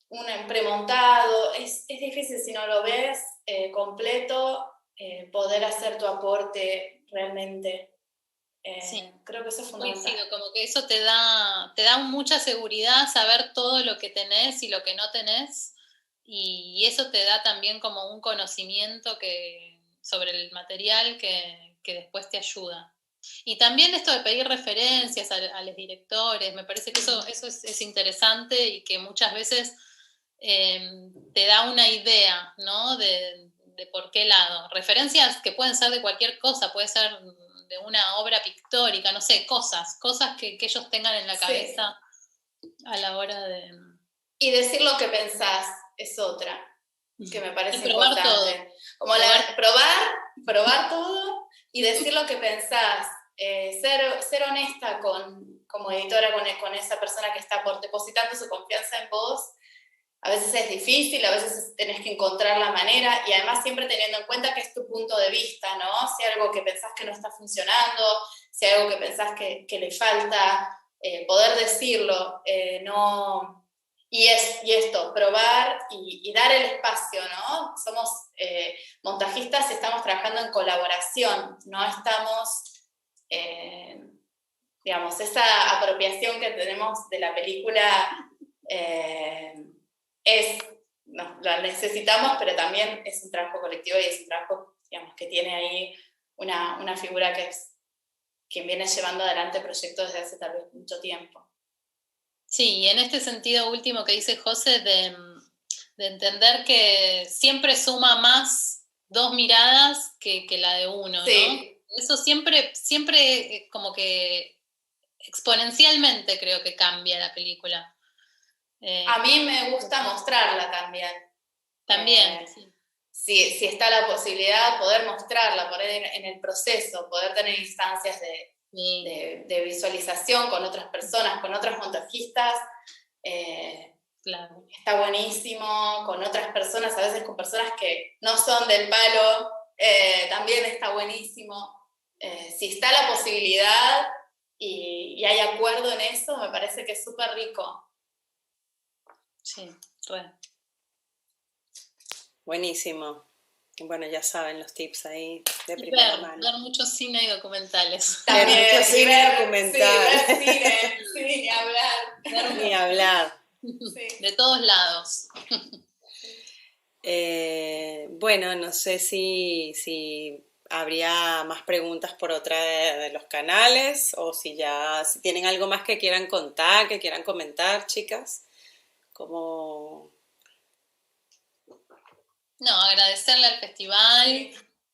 un premontado, es difícil si no lo ves completo, poder hacer tu aporte realmente. Sí. Creo que eso es fundamental. Coincido, como que eso te da mucha seguridad saber todo lo que tenés y lo que no tenés, y eso te da también como un conocimiento sobre el material que después te ayuda. Y también esto de pedir referencias a los directores, me parece que eso es interesante y que muchas veces te da una idea, ¿no? De por qué lado. Referencias que pueden ser de cualquier cosa, puede ser de una obra pictórica, no sé, cosas que ellos tengan en la cabeza a la hora de... Y decir lo que pensás es otra, que me parece probar importante. Todo. Como probar todo y decir lo que pensás. Ser honesta como editora con esa persona que está depositando su confianza en vos. A veces es difícil, a veces tenés que encontrar la manera y además siempre teniendo en cuenta que es tu punto de vista, ¿no? Si hay algo que pensás que no está funcionando, si hay algo que pensás que le falta, poder decirlo, no... Y esto, probar y dar el espacio, ¿no? Somos montajistas y estamos trabajando en colaboración, no estamos, digamos, esa apropiación que tenemos de la película la necesitamos, pero también es un trabajo colectivo y es un trabajo, digamos, que tiene ahí una figura que es quien viene llevando adelante proyectos desde hace tal vez mucho tiempo. Sí, y en este sentido último que dice José, de entender que siempre suma más dos miradas que la de uno, sí. ¿no? Eso siempre como que exponencialmente creo que cambia la película. A mí me gusta mostrarla también. También, sí. Si está la posibilidad de poder mostrarla, poder en el proceso, poder tener instancias de visualización con otras personas, con otros montajistas, claro. Está buenísimo, con otras personas, a veces con personas que no son del palo, también está buenísimo. Si está la posibilidad y hay acuerdo en eso, me parece que es súper rico. Sí, re. Buenísimo. Bueno, ya saben los tips ahí de Y primera mano. ver mucho cine y documentales. Ver mucho cine ver documental. cine, sí, ni hablar. Ni hablar. Sí. De todos lados. Bueno, no sé si habría más preguntas por otra de los canales o si tienen algo más que quieran contar, que quieran comentar, chicas. Como... No, agradecerle al festival,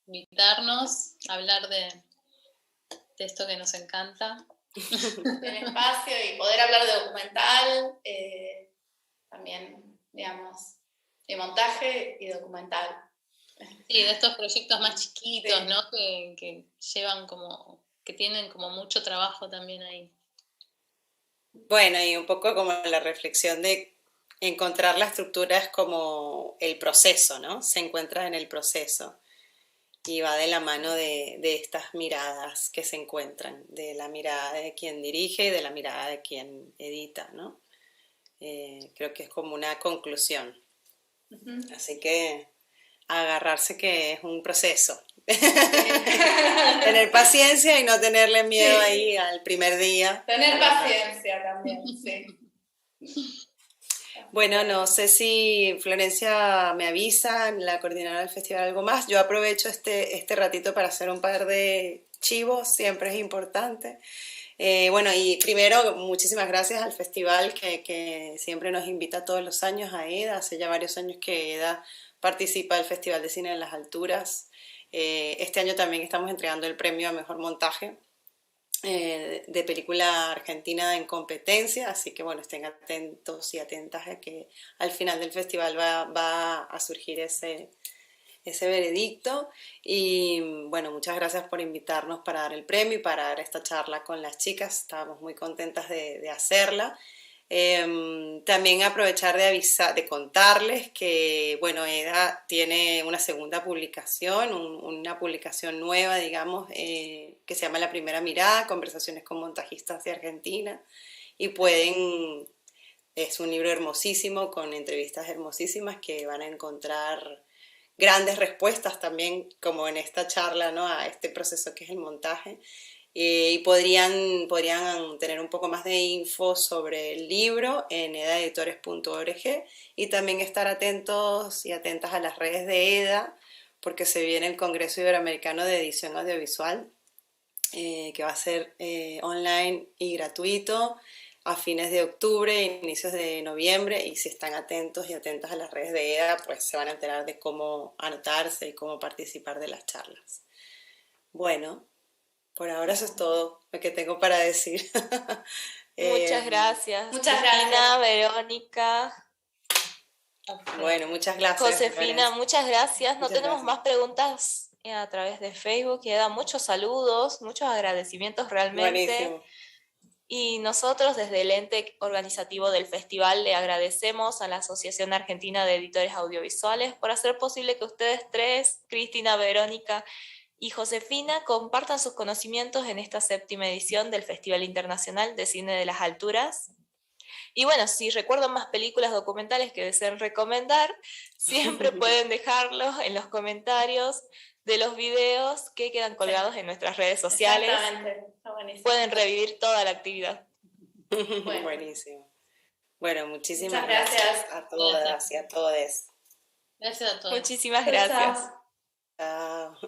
invitarnos, hablar de esto que nos encanta. El espacio y poder hablar de documental, también, digamos, de montaje y documental. Sí, de estos proyectos más chiquitos, Sí. ¿no? Que llevan como, que tienen como mucho trabajo también ahí. Bueno, y un poco como la reflexión de encontrar la estructura es como el proceso, ¿no? Se encuentra en el proceso y va de la mano de estas miradas que se encuentran, de la mirada de quien dirige y de la mirada de quien edita, ¿no? Creo que es como una conclusión. Así que agarrarse que es un proceso. Tener paciencia y no tenerle miedo ahí al primer día. Tener paciencia también, sí. Bueno, no sé si Florencia me avisa, la coordinadora del festival, algo más. Yo aprovecho este ratito para hacer un par de chivos, siempre es importante. Bueno, y primero, muchísimas gracias al festival que siempre nos invita todos los años a EDA. Hace ya varios años que EDA participa del Festival de Cine en las Alturas. Este año también estamos entregando el premio a Mejor Montaje de película argentina en competencia, así que bueno, estén atentos y atentas a que al final del festival va a surgir ese veredicto. Y bueno, muchas gracias por invitarnos para dar el premio y para dar esta charla con las chicas, estábamos muy contentas de hacerla. También aprovechar de avisar, de contarles que, bueno, EDA tiene una segunda publicación, una publicación nueva, digamos, que se llama La Primera Mirada, Conversaciones con montajistas de Argentina, y es un libro hermosísimo, con entrevistas hermosísimas que van a encontrar grandes respuestas también, como en esta charla, ¿no? A este proceso que es el montaje. Y podrían tener un poco más de info sobre el libro en edaeditores.org y también estar atentos y atentas a las redes de EDA porque se viene el Congreso Iberoamericano de Edición Audiovisual que va a ser online y gratuito a fines de octubre, inicios de noviembre, y si están atentos y atentas a las redes de EDA, pues se van a enterar de cómo anotarse y cómo participar de las charlas. Bueno, por ahora eso es todo lo que tengo para decir. Muchas gracias. Muchas Cristina, gracias. Verónica, Bueno, muchas gracias. Josefina, Florencia. muchas gracias. No Muchas tenemos gracias. más preguntas a través de Facebook. Queda muchos saludos, muchos agradecimientos realmente. Buenísimo. Y nosotros desde el ente organizativo del festival le agradecemos a la Asociación Argentina de Editores Audiovisuales por hacer posible que ustedes tres, Cristina, Verónica y Josefina, compartan sus conocimientos en esta 7ª edición del Festival Internacional de Cine de las Alturas. Y bueno, si recuerdan más películas documentales que deseen recomendar, siempre pueden dejarlos en los comentarios de los videos que quedan colgados en nuestras redes sociales. Exactamente, está buenísimo. Pueden revivir toda la actividad. Bueno. Buenísimo. Bueno, muchísimas Muchas gracias. a todas y a todos. Gracias a todos. Muchísimas gracias. Chao.